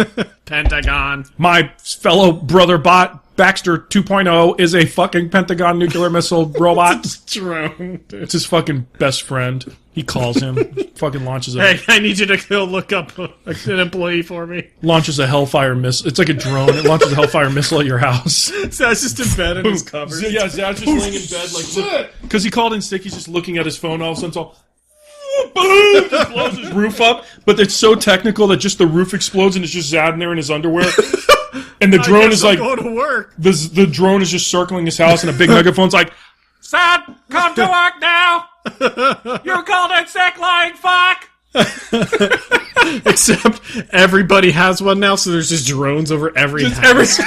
Pentagon. My fellow brother bot, Baxter 2.0, is a fucking Pentagon nuclear missile robot. Drone. It's his fucking best friend. He calls him, fucking launches a Hey, I need you to go look up an employee for me. launches a Hellfire missile. It's like a drone. It launches a Hellfire missile at your house. So I was just in bed in his covers. Yeah, Zad's just laying in bed like because he called in sick. He's just looking at his phone. All of a sudden, it's all boom, just blows his roof up. But it's so technical that just the roof explodes and it's just Zad in there in his underwear. And the drone is like go to work. the drone is just circling his house, and a big megaphone's like, Zad, come to work now. You're called in sick, lying fuck. Except everybody has one now, so there's just drones over every house.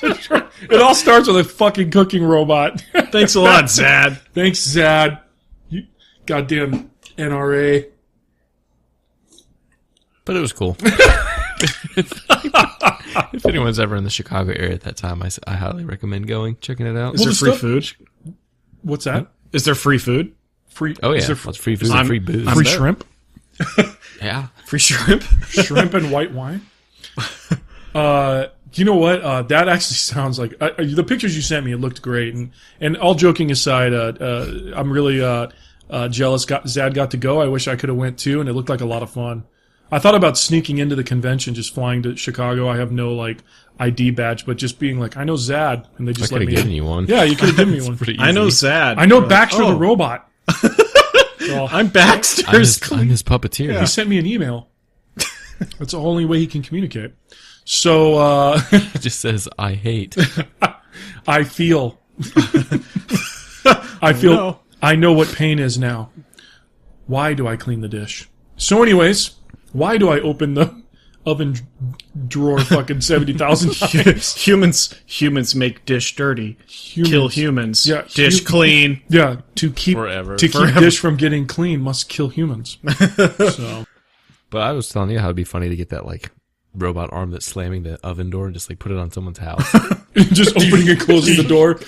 It all starts with a fucking cooking robot. Thanks a lot, Zad. Thanks, Zad. You goddamn NRA. But it was cool. If anyone's ever in the Chicago area at that time, I highly recommend going, checking it out. Is there the free stuff- food? What's that? Is there free food? Free? Oh yeah, Is there lots of free food and free booze. free there. shrimp? Yeah, Free shrimp? Shrimp and white wine? You know what? That actually sounds like the pictures you sent me. It looked great, and all joking aside, I'm really jealous. Zad got to go. I wish I could have went too, and it looked like a lot of fun. I thought about sneaking into the convention, just flying to Chicago. I have no like ID badge, but just being like, I know Zad, and they just I let could me have given in. you one. Yeah, you could have given me one. Pretty easy. I know Zad. I know You're Baxter like, the robot. So, I'm Baxter's. I'm his puppeteer. he sent me an email. That's the only way he can communicate. So It just says, I hate. I feel. I feel. No. I know what pain is now. Why do I clean the dish? So, anyways, why do I open the oven drawer fucking 70,000 times? Humans make dish dirty. Kill humans. Yeah, Dish clean. Yeah, to keep Forever. dish from getting clean must kill humans. So But I was telling you how it'd be funny to get that, like, robot arm that's slamming the oven door and just, like, put it on someone's house. just opening and closing the door. So,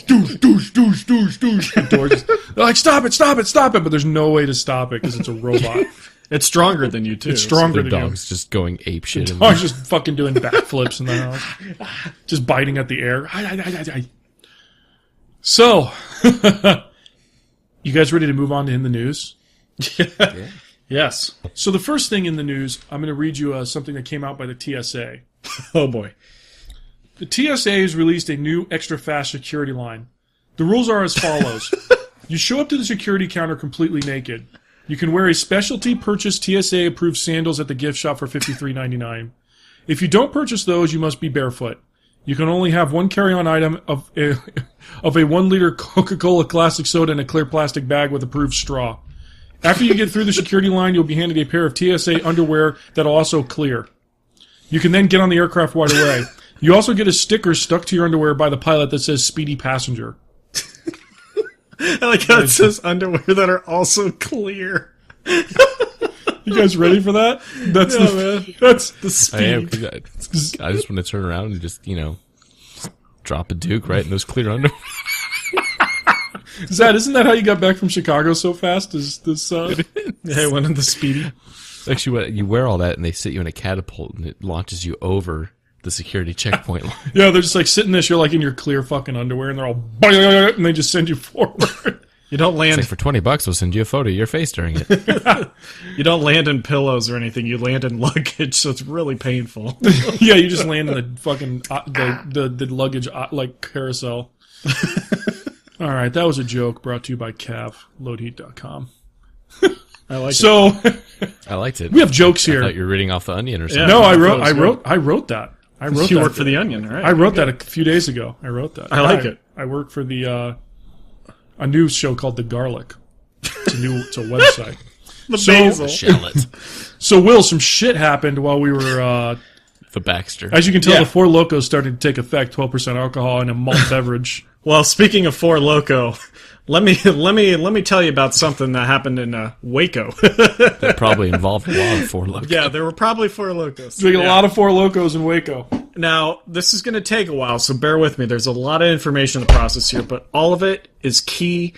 douche. The door just, they're like, stop it. But there's no way to stop it because it's a robot. It's stronger than you too. It's stronger Their than you. dog's just going ape shit. I was just fucking doing backflips in the house. Just biting at the air. So, you guys ready to move on to In the News? Yes. So the first thing in the news, I'm going to read you something that came out by the TSA. Oh boy. The TSA has released a new extra fast security line. The rules are as follows. You show up to the security counter completely naked. You can wear a specialty purchased TSA approved sandals at the gift shop for $53.99. If you don't purchase those, you must be barefoot. You can only have one carry-on item of a 1 liter Coca-Cola classic soda in a clear plastic bag with approved straw. After you get through the security line, you'll be handed a pair of TSA underwear that'll also clear. You can then get on the aircraft right away. You also get a sticker stuck to your underwear by the pilot that says "Speedy Passenger." I like how it says underwear that are also clear. You guys ready for that? That's that's the I am. speed. 'Cause I just want to turn around and just, drop a Duke right in those clear underwear. Zad, isn't that how you got back from Chicago so fast? Is this? Hey, one of the speedy. Actually, what you wear all that and they sit you in a catapult and it launches you over the security checkpoint line. Yeah, they're just like sitting this. You're like in your clear fucking underwear, and they're all and they just send you forward. You don't land. It's like, for $20, we'll send you a photo of your face during it. You don't land in pillows or anything. You land in luggage, so it's really painful. Yeah, you just land in the fucking the luggage like carousel. All right, that was a joke brought to you by Cav, loadheat.com. I like it. So I liked it. we have jokes I here. thought you were reading off the Onion or something. Yeah. No, I that wrote was that. I wrote You that. work for the Onion, right? I wrote that a few days ago. I wrote that. I like it. I work for the a news show called The Garlic. It's a website. The So- basil. Shallot. So Will, some shit happened while we were The Baxter. as you can tell, Yeah. the Four Locos started to take effect, 12% alcohol in a malt beverage. Well, speaking of Four Loco, let me tell you about something that happened in Waco. That probably involved a lot of Four Locos. Yeah, there were probably Four Locos. There's a Yeah. lot of Four Locos in Waco. Now, this is going to take a while, so bear with me. There's a lot of information in the process here, but all of it is key,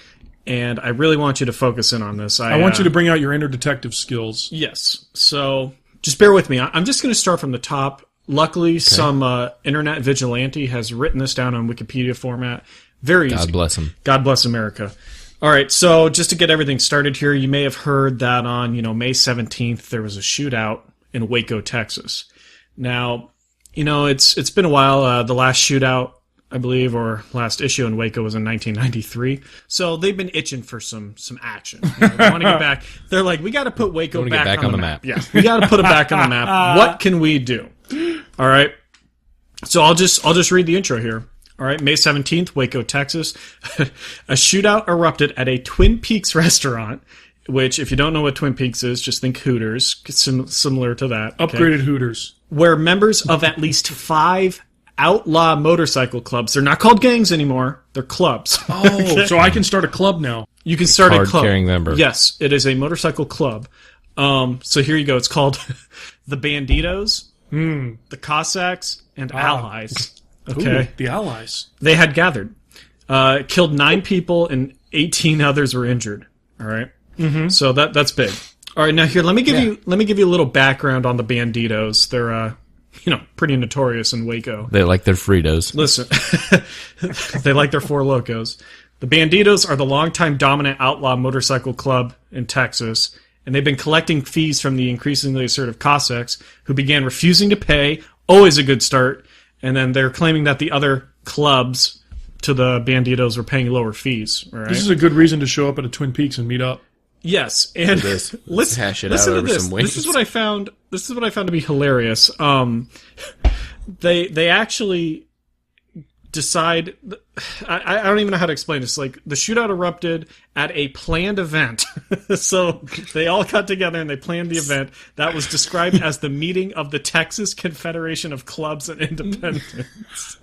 and I really want you to focus in on this. I want you to bring out your inner detective skills. Yes. So just bear with me. I'm just going to start from the top. Luckily, some internet vigilante has written this down on Wikipedia format. Very easy. God bless him. God bless America. All right, so just to get everything started here, you may have heard that on May 17th there was a shootout in Waco, Texas. Now, it's been a while. The last shootout, I believe, or last issue in Waco was in 1993. So they've been itching for some action. They want to get back. They're like, we got to put Waco Wanna get back back on the map. Yeah, we got to put it back on the map. What can we do? All right. So I'll just read the intro here. All right, May 17th, Waco, Texas. A shootout erupted at a Twin Peaks restaurant, which, if you don't know what Twin Peaks is, just think Hooters, similar to that. okay? Upgraded Hooters. Where members of at least 5 outlaw motorcycle clubs, they're not called gangs anymore, they're clubs. Oh, so I can start a club now. You can start a club. Card-carrying member. Yes, it is a motorcycle club. So here you go. It's called the Banditos, the Cossacks, and Allies. Okay. Ooh, the Allies. They had gathered, killed 9 people, and 18 others were injured. All right. Mm-hmm. So that's big. All right. Now here, let me give you a little background on the Banditos. They're pretty notorious in Waco. They like their Fritos. Listen, they like their Four Locos. The Banditos are the longtime dominant outlaw motorcycle club in Texas, and they've been collecting fees from the increasingly assertive Cossacks, who began refusing to pay. Always a good start. And then they're claiming that the other clubs to the Banditos were paying lower fees. All right? This is a good reason to show up at a Twin Peaks and meet up. Yes, and Let's hash it out listen to over this. some wings. This is what I found. This is what I found to be hilarious. They actually decide. I don't even know how to explain this. Like, the shootout erupted at a planned event, so they all got together and they planned the event that was described as the meeting of the Texas Confederation of Clubs and Independents.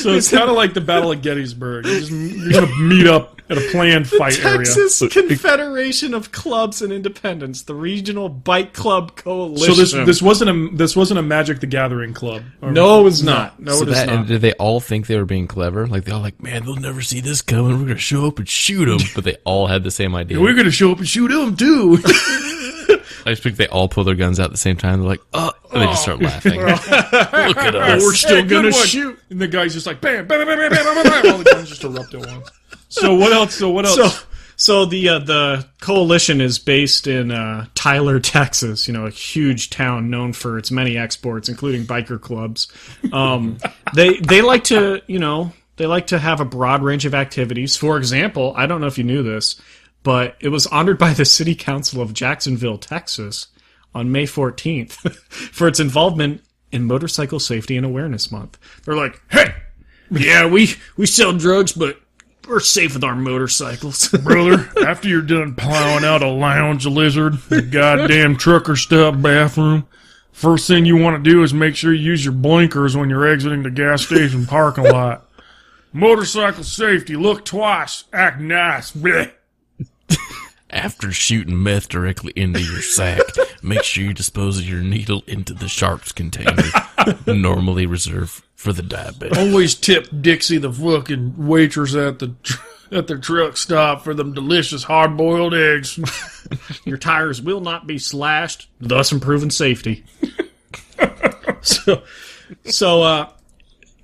So it's kind of like the Battle of Gettysburg. You're going to meet up at a planned fight Texas area. Confederation of Clubs and Independents, the regional bike club coalition. So this wasn't a Magic the Gathering club. No, it was not. No, So it is that, not. and did they all think they were being clever? Like, they all like, man, they'll never see this coming. We're going to show up and shoot them. But they all had the same idea. We're going to show up and shoot him too. I just think they all pull their guns out at the same time. They're like, and they just start laughing. Look at us. We're still Hey, gonna good one. shoot. And the guy's just like bam, bam, bam, bam, bam, bam, bam. All the guns just erupt at once. So what else? So the coalition is based in Tyler, Texas. You know, a huge town known for its many exports, including biker clubs. They like to have a broad range of activities. For example, I don't know if you knew this, but it was honored by the City Council of Jacksonville, Texas, on May 14th for its involvement in Motorcycle Safety and Awareness Month. They're like, hey, yeah, we sell drugs, but we're safe with our motorcycles. Brother, after you're done plowing out a lounge lizard, a goddamn trucker stop bathroom, first thing you want to do is make sure you use your blinkers when you're exiting the gas station parking lot. Motorcycle safety, look twice, act nice. Blech. After shooting meth directly into your sack, make sure you dispose of your needle into the sharps container, normally reserved for the diabetic. Always tip Dixie, the fucking waitress at the truck stop, for them delicious hard-boiled eggs. Your tires will not be slashed, thus improving safety. So,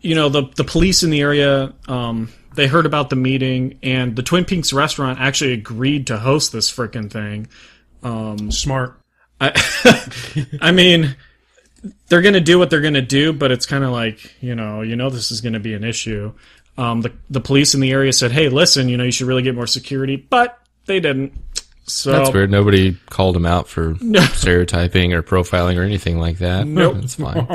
the police in the area, they heard about the meeting, and the Twin Peaks restaurant actually agreed to host this frickin' thing. Smart. I mean, they're going to do what they're going to do, but it's kind of like, this is going to be an issue. The police in the area said, hey, listen, you should really get more security, but they didn't. So That's weird. Nobody called him out for stereotyping or profiling or anything like that. Nope. That's fine.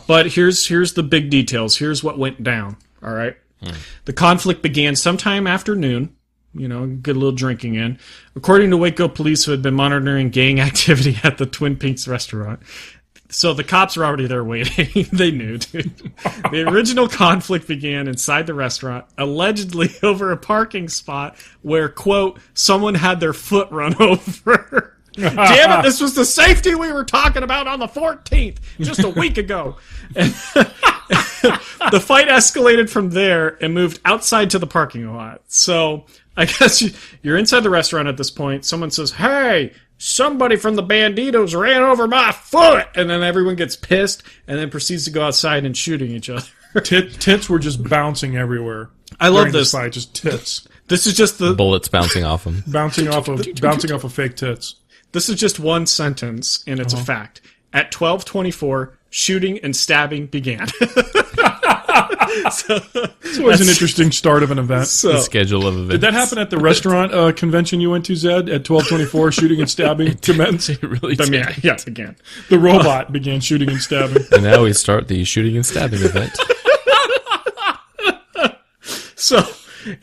But here's the big details. Here's what went down. All right. The conflict began sometime after noon. Get a little drinking in. According to Waco police, who had been monitoring gang activity at the Twin Peaks restaurant. So the cops were already there waiting. They knew, dude. The original conflict began inside the restaurant, allegedly over a parking spot where, quote, someone had their foot run over. Damn it, this was the safety we were talking about on the 14th, just a week ago. And the fight escalated from there and moved outside to the parking lot. So I guess you're inside the restaurant at this point. Someone says, hey, somebody from the Banditos ran over my foot. And then everyone gets pissed and then proceeds to go outside and shooting each other. Tits were just bouncing everywhere. I love During this. fight, just tits. This is just Bullets bouncing off him. bouncing off of fake tits. This is just one sentence, and it's a fact. At 12:24, shooting and stabbing began. It's always an interesting start of an event. The schedule of events. Did that happen at the restaurant convention you went to, Zed? At 12:24, shooting and stabbing commenced. It really did. Yeah, again. The robot began shooting and stabbing. And now we start the shooting and stabbing event. So,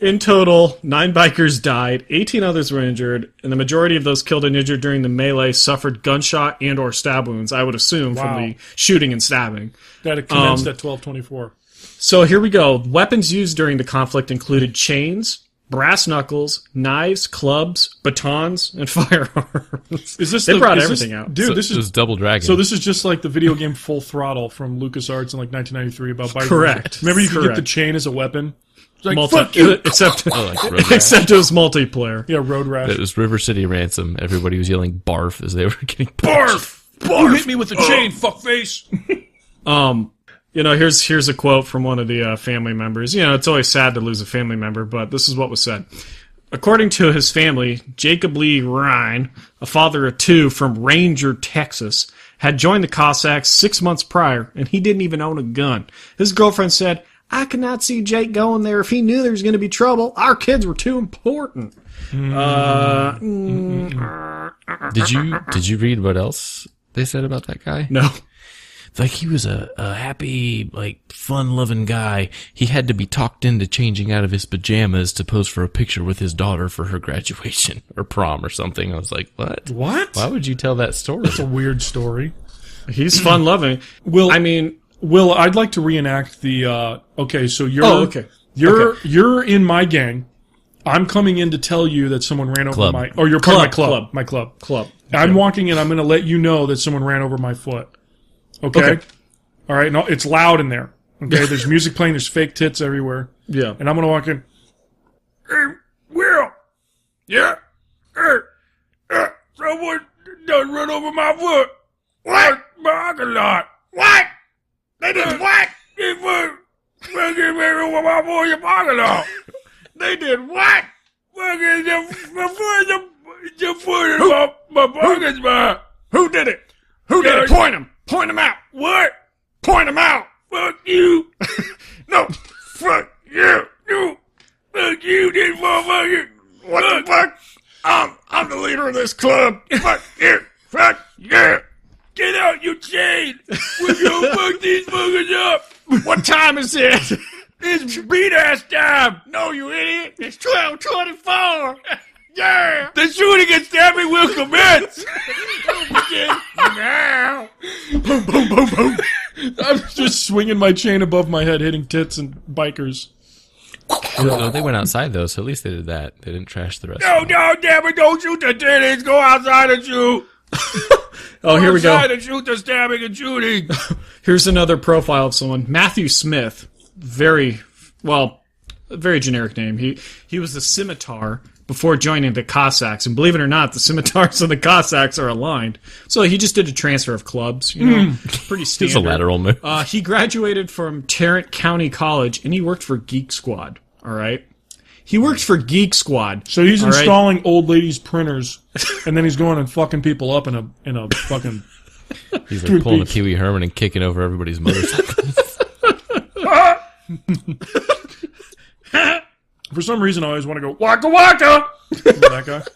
in total, 9 bikers died, 18 others were injured, and the majority of those killed and injured during the melee suffered gunshot and or stab wounds, I would assume, from the shooting and stabbing. That had commenced at 12:24. So here we go. Weapons used during the conflict included chains, brass knuckles, knives, clubs, batons, and firearms. They brought everything out. Dude, So this it was is Double Dragon. so. This is just like the video game Full Throttle from LucasArts in like 1993 about bikers. Correct. Remember, you could get Correct. the chain as a weapon. It's like fuck you. Except, Oh, like Road Rash. except it was multiplayer. Yeah, Road Rash. It was River City Ransom. Everybody was yelling barf as they were getting Barf! You hit me with the chain, fuckface. Here's a quote from one of the family members. It's always sad to lose a family member, but this is what was said. According to his family, Jacob Lee Ryan, a father of 2 from Ranger, Texas, had joined the Cossacks 6 months prior, and he didn't even own a gun. His girlfriend said, I could not see Jake going there if he knew there was going to be trouble. Our kids were too important. Did you read what else they said about that guy? No. Like, he was a happy, like, fun-loving guy. He had to be talked into changing out of his pajamas to pose for a picture with his daughter for her graduation or prom or something. I was like, what? What? Why would you tell that story? It's a weird story. He's fun-loving. Will, I'd like to reenact the, okay, so you're, okay. you're in my gang. I'm coming in to tell you that someone ran over Club. or you're part of my club. Club. My club. Club. I'm walking in, I'm going to let you know that someone ran over my foot. Okay? All right, no, it's loud in there. Okay, there's music playing, there's fake tits everywhere. Yeah. And I'm going to walk in. Hey, Will. Yeah? Hey, someone done run over my foot. What? Parking lot. What? They did what? They fucking ran over my foot in the parking lot. They did what? Fucking the foot in my parking spot. Who did it? Who did it? Point him. Point him out. What? Point him out. Fuck you. No. Fuck you. No. Fuck you, this motherfucker. What the fuck? I'm the leader of this club. Fuck you. Fuck you. Get out, you chain. We're gonna fuck these fuckers up. What time is it? It's beat-ass time. No, you idiot. It's 12:24. Yeah. The shooting and stabbing will commence. Now. Boom, boom, boom, boom. I'm just swinging my chain above my head, hitting tits and bikers. No, they went outside, though, so at least they did that. They didn't trash the rest No, of them. no, damn it, don't shoot the titties. Go outside and shoot. Oh, here we go. Outside and shoot the stabbing and shooting. Here's another profile of someone. Matthew Smith. Very generic name. He was the scimitar before joining the Cossacks. And believe it or not, the scimitars and the Cossacks are aligned. So he just did a transfer of clubs. You know, pretty standard. It's a lateral move. He graduated from Tarrant County College, and he worked for Geek Squad. All right? He worked for Geek Squad. So he's all right? installing old ladies' printers, and then he's going and fucking people up in a fucking... He's like pulling a Pee Wee Herman and kicking over everybody's motorcycles. For some reason, I always want to go, Waka Waka! Remember that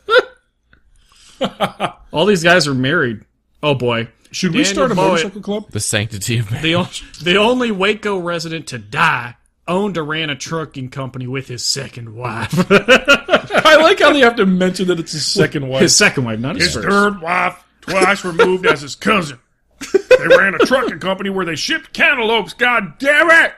guy? All these guys are married. Oh, boy. Should we Daniel start a Boyd, motorcycle club? The sanctity of man. the only Waco resident to die, owned or ran a trucking company with his second wife. I like how they have to mention that it's his second wife. His second wife, not his His first. third wife, twice removed as his cousin. They ran a trucking company where they shipped cantaloupes, god damn it!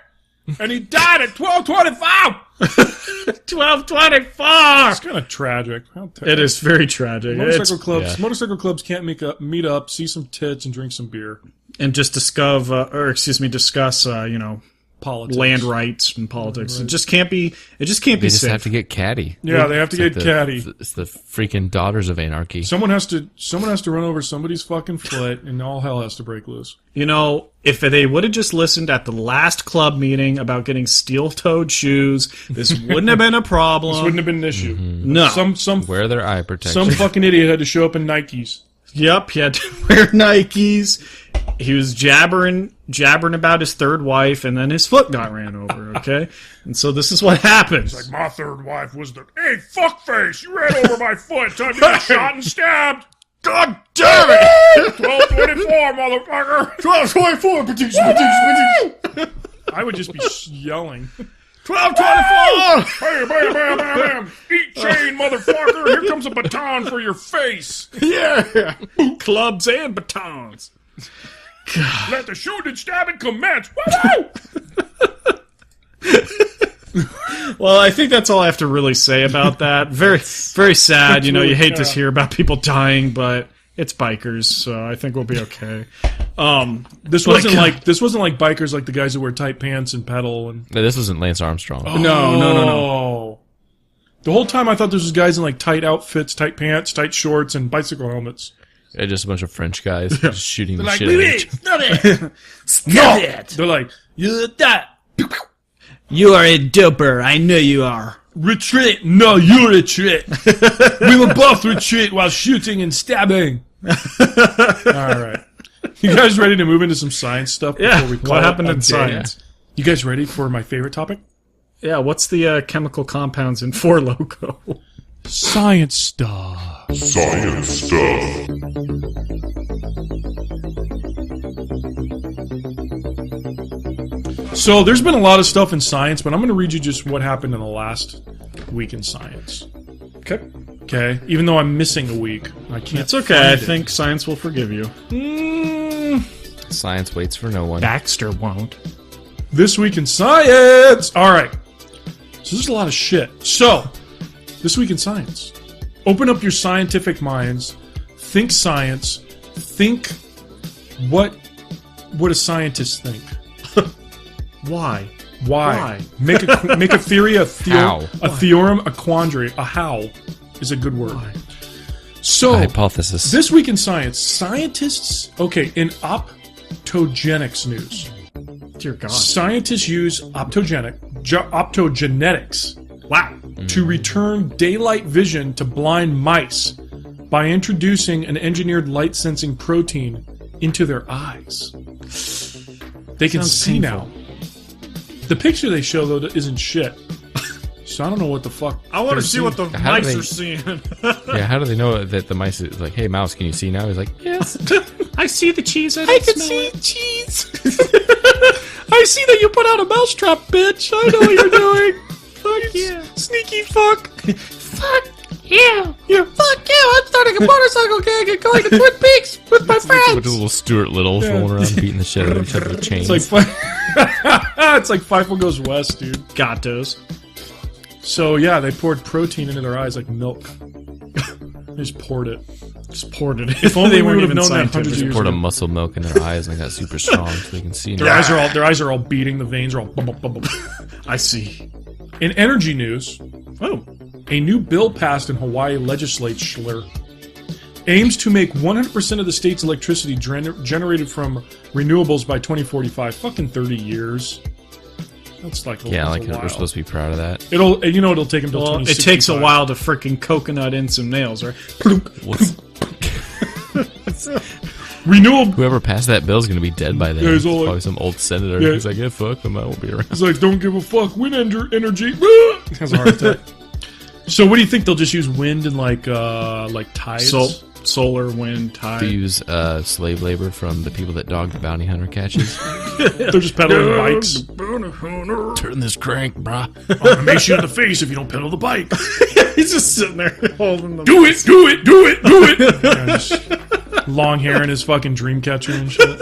And he died at 12:25! 12:24. It's kind of tragic. It is very tragic. Motorcycle clubs can't meet up, see some tits, and drink some beer. And just discuss, Politics. land rights and politics. Right. It just can't be. It just can't They be just safe. have to get catty. Yeah, they have to get catty. It's the freaking daughters of anarchy. Someone has to run over somebody's fucking foot, and all hell has to break loose. You know, if they would have just listened at the last club meeting about getting steel-toed shoes, this wouldn't have been a problem. This wouldn't have been an issue. Mm-hmm. No. Some Wear their eye protection. Some fucking idiot had to show up in Nikes. Yep, he had to wear Nikes. He was jabbering about his third wife, and then his foot got ran over, okay? And so this is what happens. Like, my third wife was hey, fuckface, you ran over my foot. Time to get shot and stabbed. God damn it! 12:24, motherfucker. 12:24. I would just be yelling. 12:24. Bam, bam, bam, bam, bam. Eat chain, motherfucker. Here comes a baton for your face. Yeah. Clubs and batons. God. Let the shooting, stabbing commence. Woo-hoo! Well, I think that's all I have to really say about that. Very, very sad. You know, you hate to hear about people dying, but it's bikers, so I think we'll be okay. This wasn't like bikers like the guys who wear tight pants and pedal and. No, this wasn't Lance Armstrong. Oh. No. The whole time I thought this was guys in like tight outfits, tight pants, tight shorts, and bicycle helmets. Yeah, just a bunch of French guys just shooting the Like, shit out of each stop it! Stop it! They're like, you're that. You are a doper. I know you are. Retreat. No, you retreat. We will both retreat while shooting and stabbing. All right. You guys ready to move into some science stuff? Yeah. Before we call What it happened a in day? science? You guys ready for my favorite topic? Yeah. What's the chemical compounds in Four Loko? Science stuff. Science stuff. So there's been a lot of stuff in science, but I'm going to read you just what happened in the last week in science. Okay. Okay? Even though I'm missing a week. I can't. It's okay. I find it. think science will forgive you. Science waits for no one. Baxter won't. This week in science. All right. So there's a lot of shit. So, this week in science. Open up your scientific minds. Think science. Think what a scientist think. Why? Why? Make a theory, How? a theorem, a quandary. A how is a good word. Why? So, Hypothesis. this week in science, scientists. Okay, in optogenics news, Dear God. scientists use optogenetics. Wow. To return daylight vision to blind mice by introducing an engineered light-sensing protein into their eyes. They can Sounds see painful. now. The picture they show, though, isn't shit. So I don't know what the fuck. I want they're to see what the seeing. How do mice they- are seeing. Yeah, how do they know that the mice is like, hey, mouse, can you see now? He's like, yes. I see the cheese. I can see cheese. I see that you put out a mousetrap, bitch. I know what you're doing. Fuck yeah. Sneaky fuck. Fuck you! Yeah, fuck you. I'm starting a motorcycle gang and going to Twin Peaks with my With a friends. little Stuart Little rolling around beating the shit out of each other with chains. It's like it's like Fievel Goes West, dude. Gatos. So yeah, they poured protein into their eyes like milk. They just poured it. Just poured it. If only They we weren't would have even known that scientific. hundreds of years poured a ago. muscle milk in their eyes and they got super strong so they can see Their now. eyes are all beating. The veins are all bum, bum, bum, bum. I see. In energy news, Oh. a new bill passed in Hawaii legislature aims to make 100% of the state's electricity generated from renewables by 2045. Fucking 30 years. That's like Yeah, that's like a we're while. supposed to be proud of that. It'll take them till Well, it 2065. takes a while to freaking coconut in some nails, right? What's, Renewable. whoever passed that bill is going to be dead by then. Yeah, It's he's all like- probably some old senator. Yeah. He's like, yeah, fuck them, I won't be around. It's like, don't give a fuck. Wind energy. Has a heart attack. So, what do you think? They'll just use wind and like tides? Solar, wind, To tide. use slave labor from the people that Dog the Bounty Hunter catches. They're just pedaling bikes. Turn this crank, brah. I'm gonna mace you in the face if you don't pedal the bike. He's just sitting there holding them. Do it, do it, do it, do it. Yeah, just long hair and his fucking dream catcher and shit.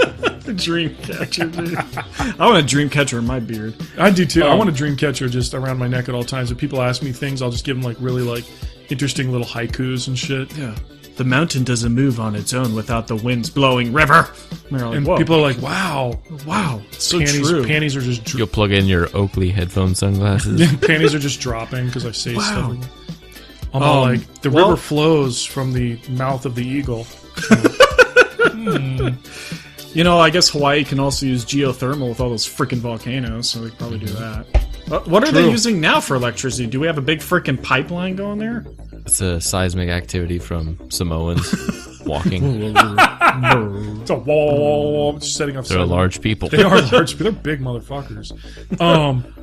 Dream catcher, dude. I want a dream catcher in my beard. I do too. I want a dream catcher just around my neck at all times. If people ask me things, I'll just give them like really like interesting little haikus and shit. Yeah. The mountain doesn't move on its own without the winds blowing river. And, like, And whoa. people are like, "Wow, wow, it's so panties, true. panties are just You'll plug in your Oakley headphone sunglasses. panties are just dropping because I say Wow. stuff. I'm all like, the well- river flows from the mouth of the eagle. You know, I guess Hawaii can also use geothermal with all those freaking volcanoes, so they could probably do that. What are they True. using now for electricity? Do we have a big freaking pipeline going there? It's a seismic activity from Samoans walking. It's a wall just setting up. They're a large people. They are large. They're big motherfuckers.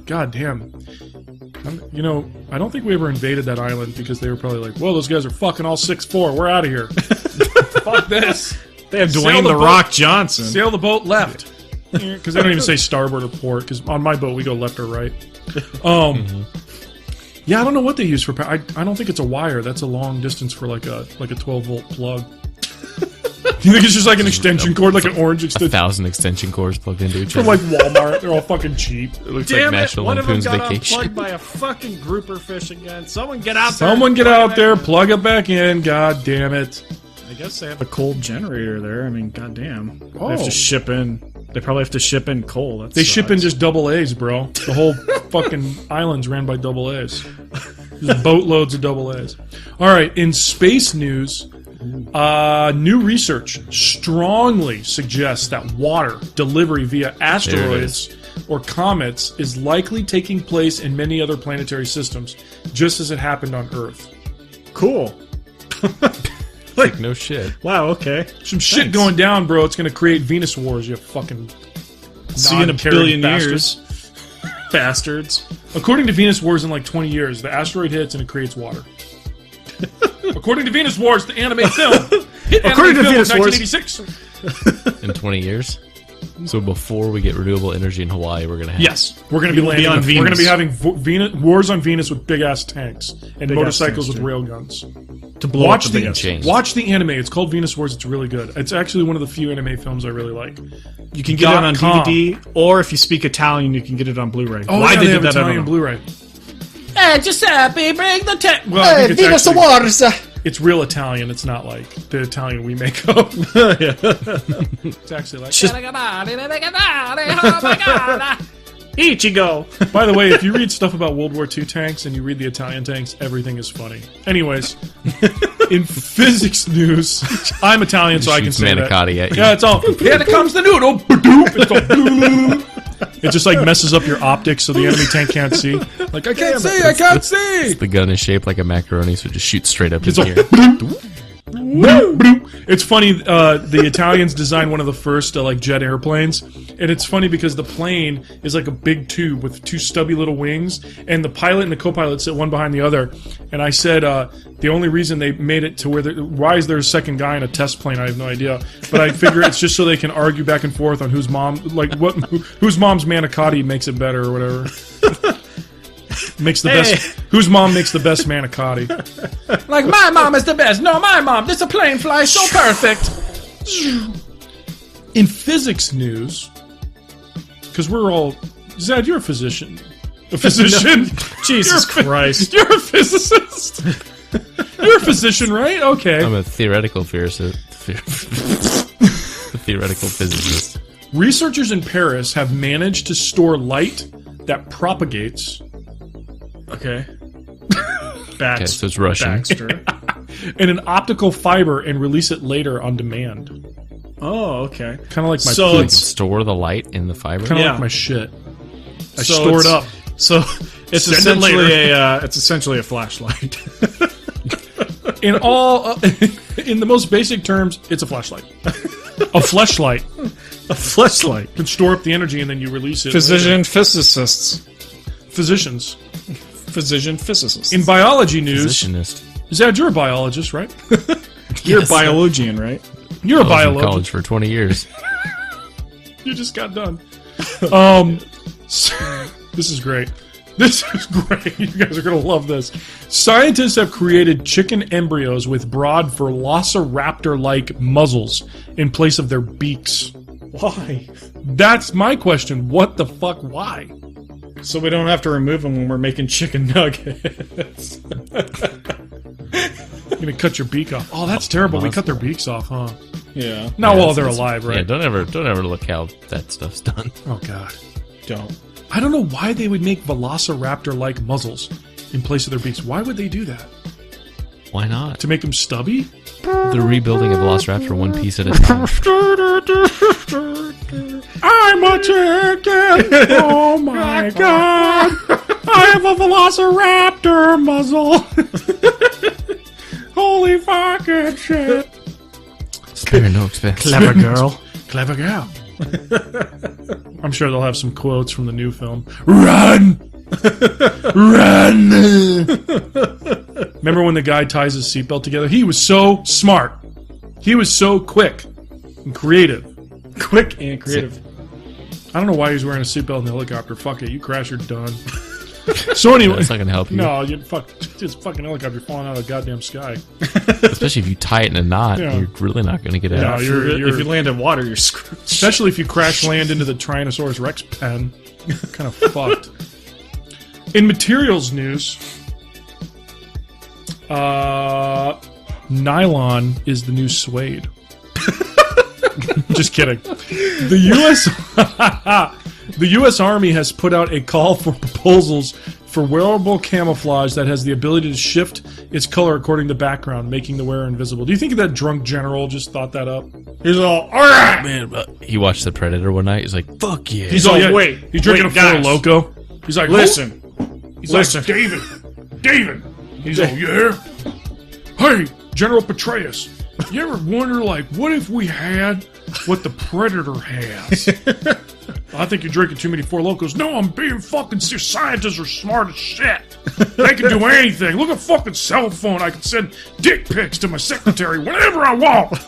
God damn. You know, I don't think we ever invaded that island because they were probably like, "Whoa, those guys are fucking all 6'4". We're out of here. Fuck this. They have Sail Dwayne the the boat. Rock Johnson. Sail the boat left." Because they don't even say starboard or port. Because on my boat we go left or right. Yeah, I don't know what they use for power. I don't think it's a wire. That's a long distance for like a 12-volt plug. You think it's just like an extension cord, like an orange extension 1,000 extension cords plugged into each from other. like Walmart? They're all fucking cheap. It looks Damn like it! National One of them Lampoon's got Vacation. unplugged by a fucking grouper fish again. Someone get out there. Someone get Plug out it there, back in. plug it back in. God damn it! I guess they have a cold generator there. I mean, goddamn. They have Oh. to ship in. They probably have to ship in coal. That They ship in sucks. just double A's, bro. The whole fucking island's ran by double A's. Just boatloads of double A's. All right, in space news, new research strongly suggests that water delivery via asteroids or comets is likely taking place in many other planetary systems, just as it happened on Earth. Cool. Like, no shit. Wow, okay. Some shit going down, bro. It's going to create Venus wars, you fucking See you in a non-caring billion bastards. years. Bastards. According to Venus Wars, in like 20 years, the asteroid hits and it creates water. According to Venus Wars, the anime film. According to Venus Wars, 1986. In 20 years? So before we get renewable energy in Hawaii, we're going to have... Yes, we're going to be landing on We're going to be Venus. having wars on Venus with big ass tanks and Big-ass motorcycles tanks, with too. railguns. to blow Watch up the the biggest. change. watch the anime. It's called Venus Wars. It's really good. It's actually one of the few anime films I really like. You can get it on .com. DVD, or if you speak Italian, you can get it on Blu-ray. Oh, Why yeah, they they did have that, I don't Italian know. Blu-ray. Giuseppe, bring the tent. Well, I think Venus it's actually, Wars. it's real Italian. It's not like the Italian we make up. It's actually like. Ichigo. By the way, if you read stuff about World War II tanks and you read the Italian tanks, everything is funny. Anyways, in physics news, I'm Italian, so I can Shoots say that. manicotti at you. Yeah, it's all. Here comes the noodle. It's all. It just like messes up your optics, so the enemy tank can't see. Like I can't see. I can't see. The gun is shaped like a macaroni, so it just shoots straight up It's into all. the air. It's funny. The Italians designed one of the first like jet airplanes, and it's funny because the plane is like a big tube with two stubby little wings, and the pilot and the co-pilot sit one behind the other. And I said the only reason they made it to where why is there a second guy in a test plane? I have no idea, but I figure it's just so they can argue back and forth on whose mom's manicotti makes it better or whatever. Makes the best. Whose mom makes the best manicotti? Like, my mom is the best. No, my mom. This a plane flies so perfect. In physics news, because we're all Zad, you're a physician. A physician? Jesus Christ. You're a physicist. You're a physician, right? Okay. I'm a theoretical physicist. A theoretical physicist. Researchers in Paris have managed to store light that propagates Okay. Okay, so it's Russian. Baxter. in an optical fiber and release it later on demand. Oh, okay. Kind of like my So poop. it's- Store the light in the fiber. Kind of Yeah. like my shit. I So store it it's- up. So it's Send it essentially later. it's essentially a flashlight. In all, in the most basic terms, it's a flashlight. A fleshlight. A flashlight. You can store up the energy and then you release it. Physician physicists. later. Physicians. Physician physicists. In biology news, Physicianist. Zad, you're a biologist, right? You're Yes. a biologian, right? You're a I was in biologist. college for 20 years. You just got done. This is great. This is great. You guys are going to love this. Scientists have created chicken embryos with broad velociraptor-like muzzles in place of their beaks. Why? That's my question. What the fuck? Why? So we don't have to remove them when we're making chicken nuggets. You're going to cut your beak off. Oh, that's terrible. We cut their beaks off, huh? Yeah. Not Yeah, while they're that's- alive, right? Yeah, don't ever look how that stuff's done. Oh, God. Don't. I don't know why they would make velociraptor-like muzzles in place of their beaks. Why would they do that? Why not? To make them stubby? They're rebuilding a Velociraptor one piece at a time. I'm a chicken! Oh my god! I have a velociraptor muzzle! Holy fucking shit! Spare no expense. Clever girl. Clever girl. I'm sure they'll have some quotes from the new film. Run! Run! Remember when the guy ties his seatbelt together? He was so smart. He was so quick and creative. Quick and creative. I don't know why he's wearing a seatbelt in the helicopter. Fuck it, you crash, you're done. So anyway, That's not gonna help you. no, you it's fucking helicopter falling out of the goddamn sky. Especially if you tie it in a knot, Yeah. you're really not gonna get No, out. If you land in water, you're screwed. Especially if you crash land into the Tyrannosaurus Rex pen. Kind of fucked. In materials news, nylon is the new suede. Just kidding. The U.S. The U.S. Army has put out a call for proposals for wearable camouflage that has the ability to shift its color according to background, making the wearer invisible. Do you think that drunk general just thought that up? He's all right. Man, he watched The Predator one night. He's like, "Fuck yeah!" He's all, all, wait, He's drinking wait, a Four guys. Loko. He's like, Listen. He's Listen. like, David. He's all, yeah. Hey, General Petraeus. You ever wonder, like, what if we had what the Predator has? I think you're drinking too many Four Locos. No, I'm being fucking serious. Scientists are smart as shit. They can do anything. Look at fucking cell phone. I can send dick pics to my secretary whenever I want.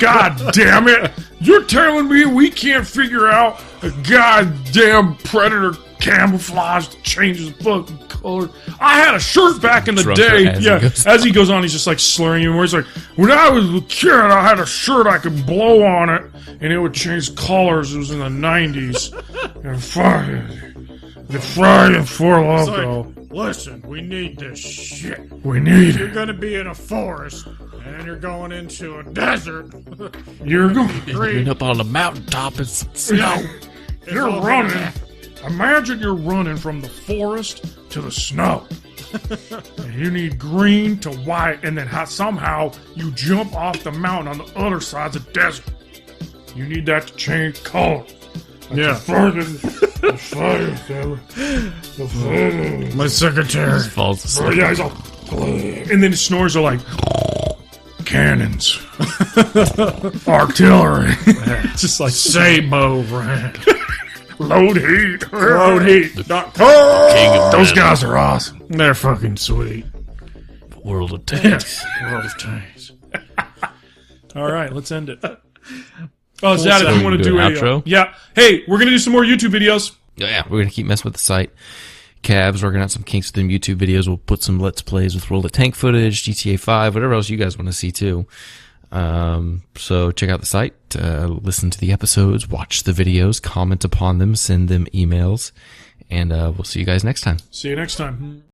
God damn it. You're telling me we can't figure out a goddamn Predator camouflage that changes fucking color? I had a shirt back in the Drunker day. as he Yeah, goes. as he goes on, he's just like slurring even more. He's like, when I was a kid, I had a shirt I could blow on it, and it would change colors. It was in the 90s. And fucking the Friday Four Loko. Listen, we need this shit. We need You're it. gonna be in a forest, and then you're going into a desert. You're going. You're up on the mountaintop in some snow. You're running. Imagine you're running from the forest to the snow. And you need green to white, and then somehow you jump off the mountain on the other side of the desert. You need that to change color. Yeah. My secretary. Falls asleep. Yeah, he's all, and then his snores are like cannons, artillery. It's just like Sabo ran. load heat. Road heat. King of Those Red, guys are awesome. They're fucking sweet. World of Tanks. World of tanks. All right, let's end it. Oh, Zad, if So you want to do do an a outro? yeah. Hey, we're gonna do some more YouTube videos. Yeah, we're gonna keep messing with the site. Cavs working out some kinks with them YouTube videos. We'll put some Let's Plays with World of Tank footage, GTA 5, whatever else you guys want to see too. So check out the site, listen to the episodes, watch the videos, comment upon them, send them emails, and we'll see you guys next time. See you next time.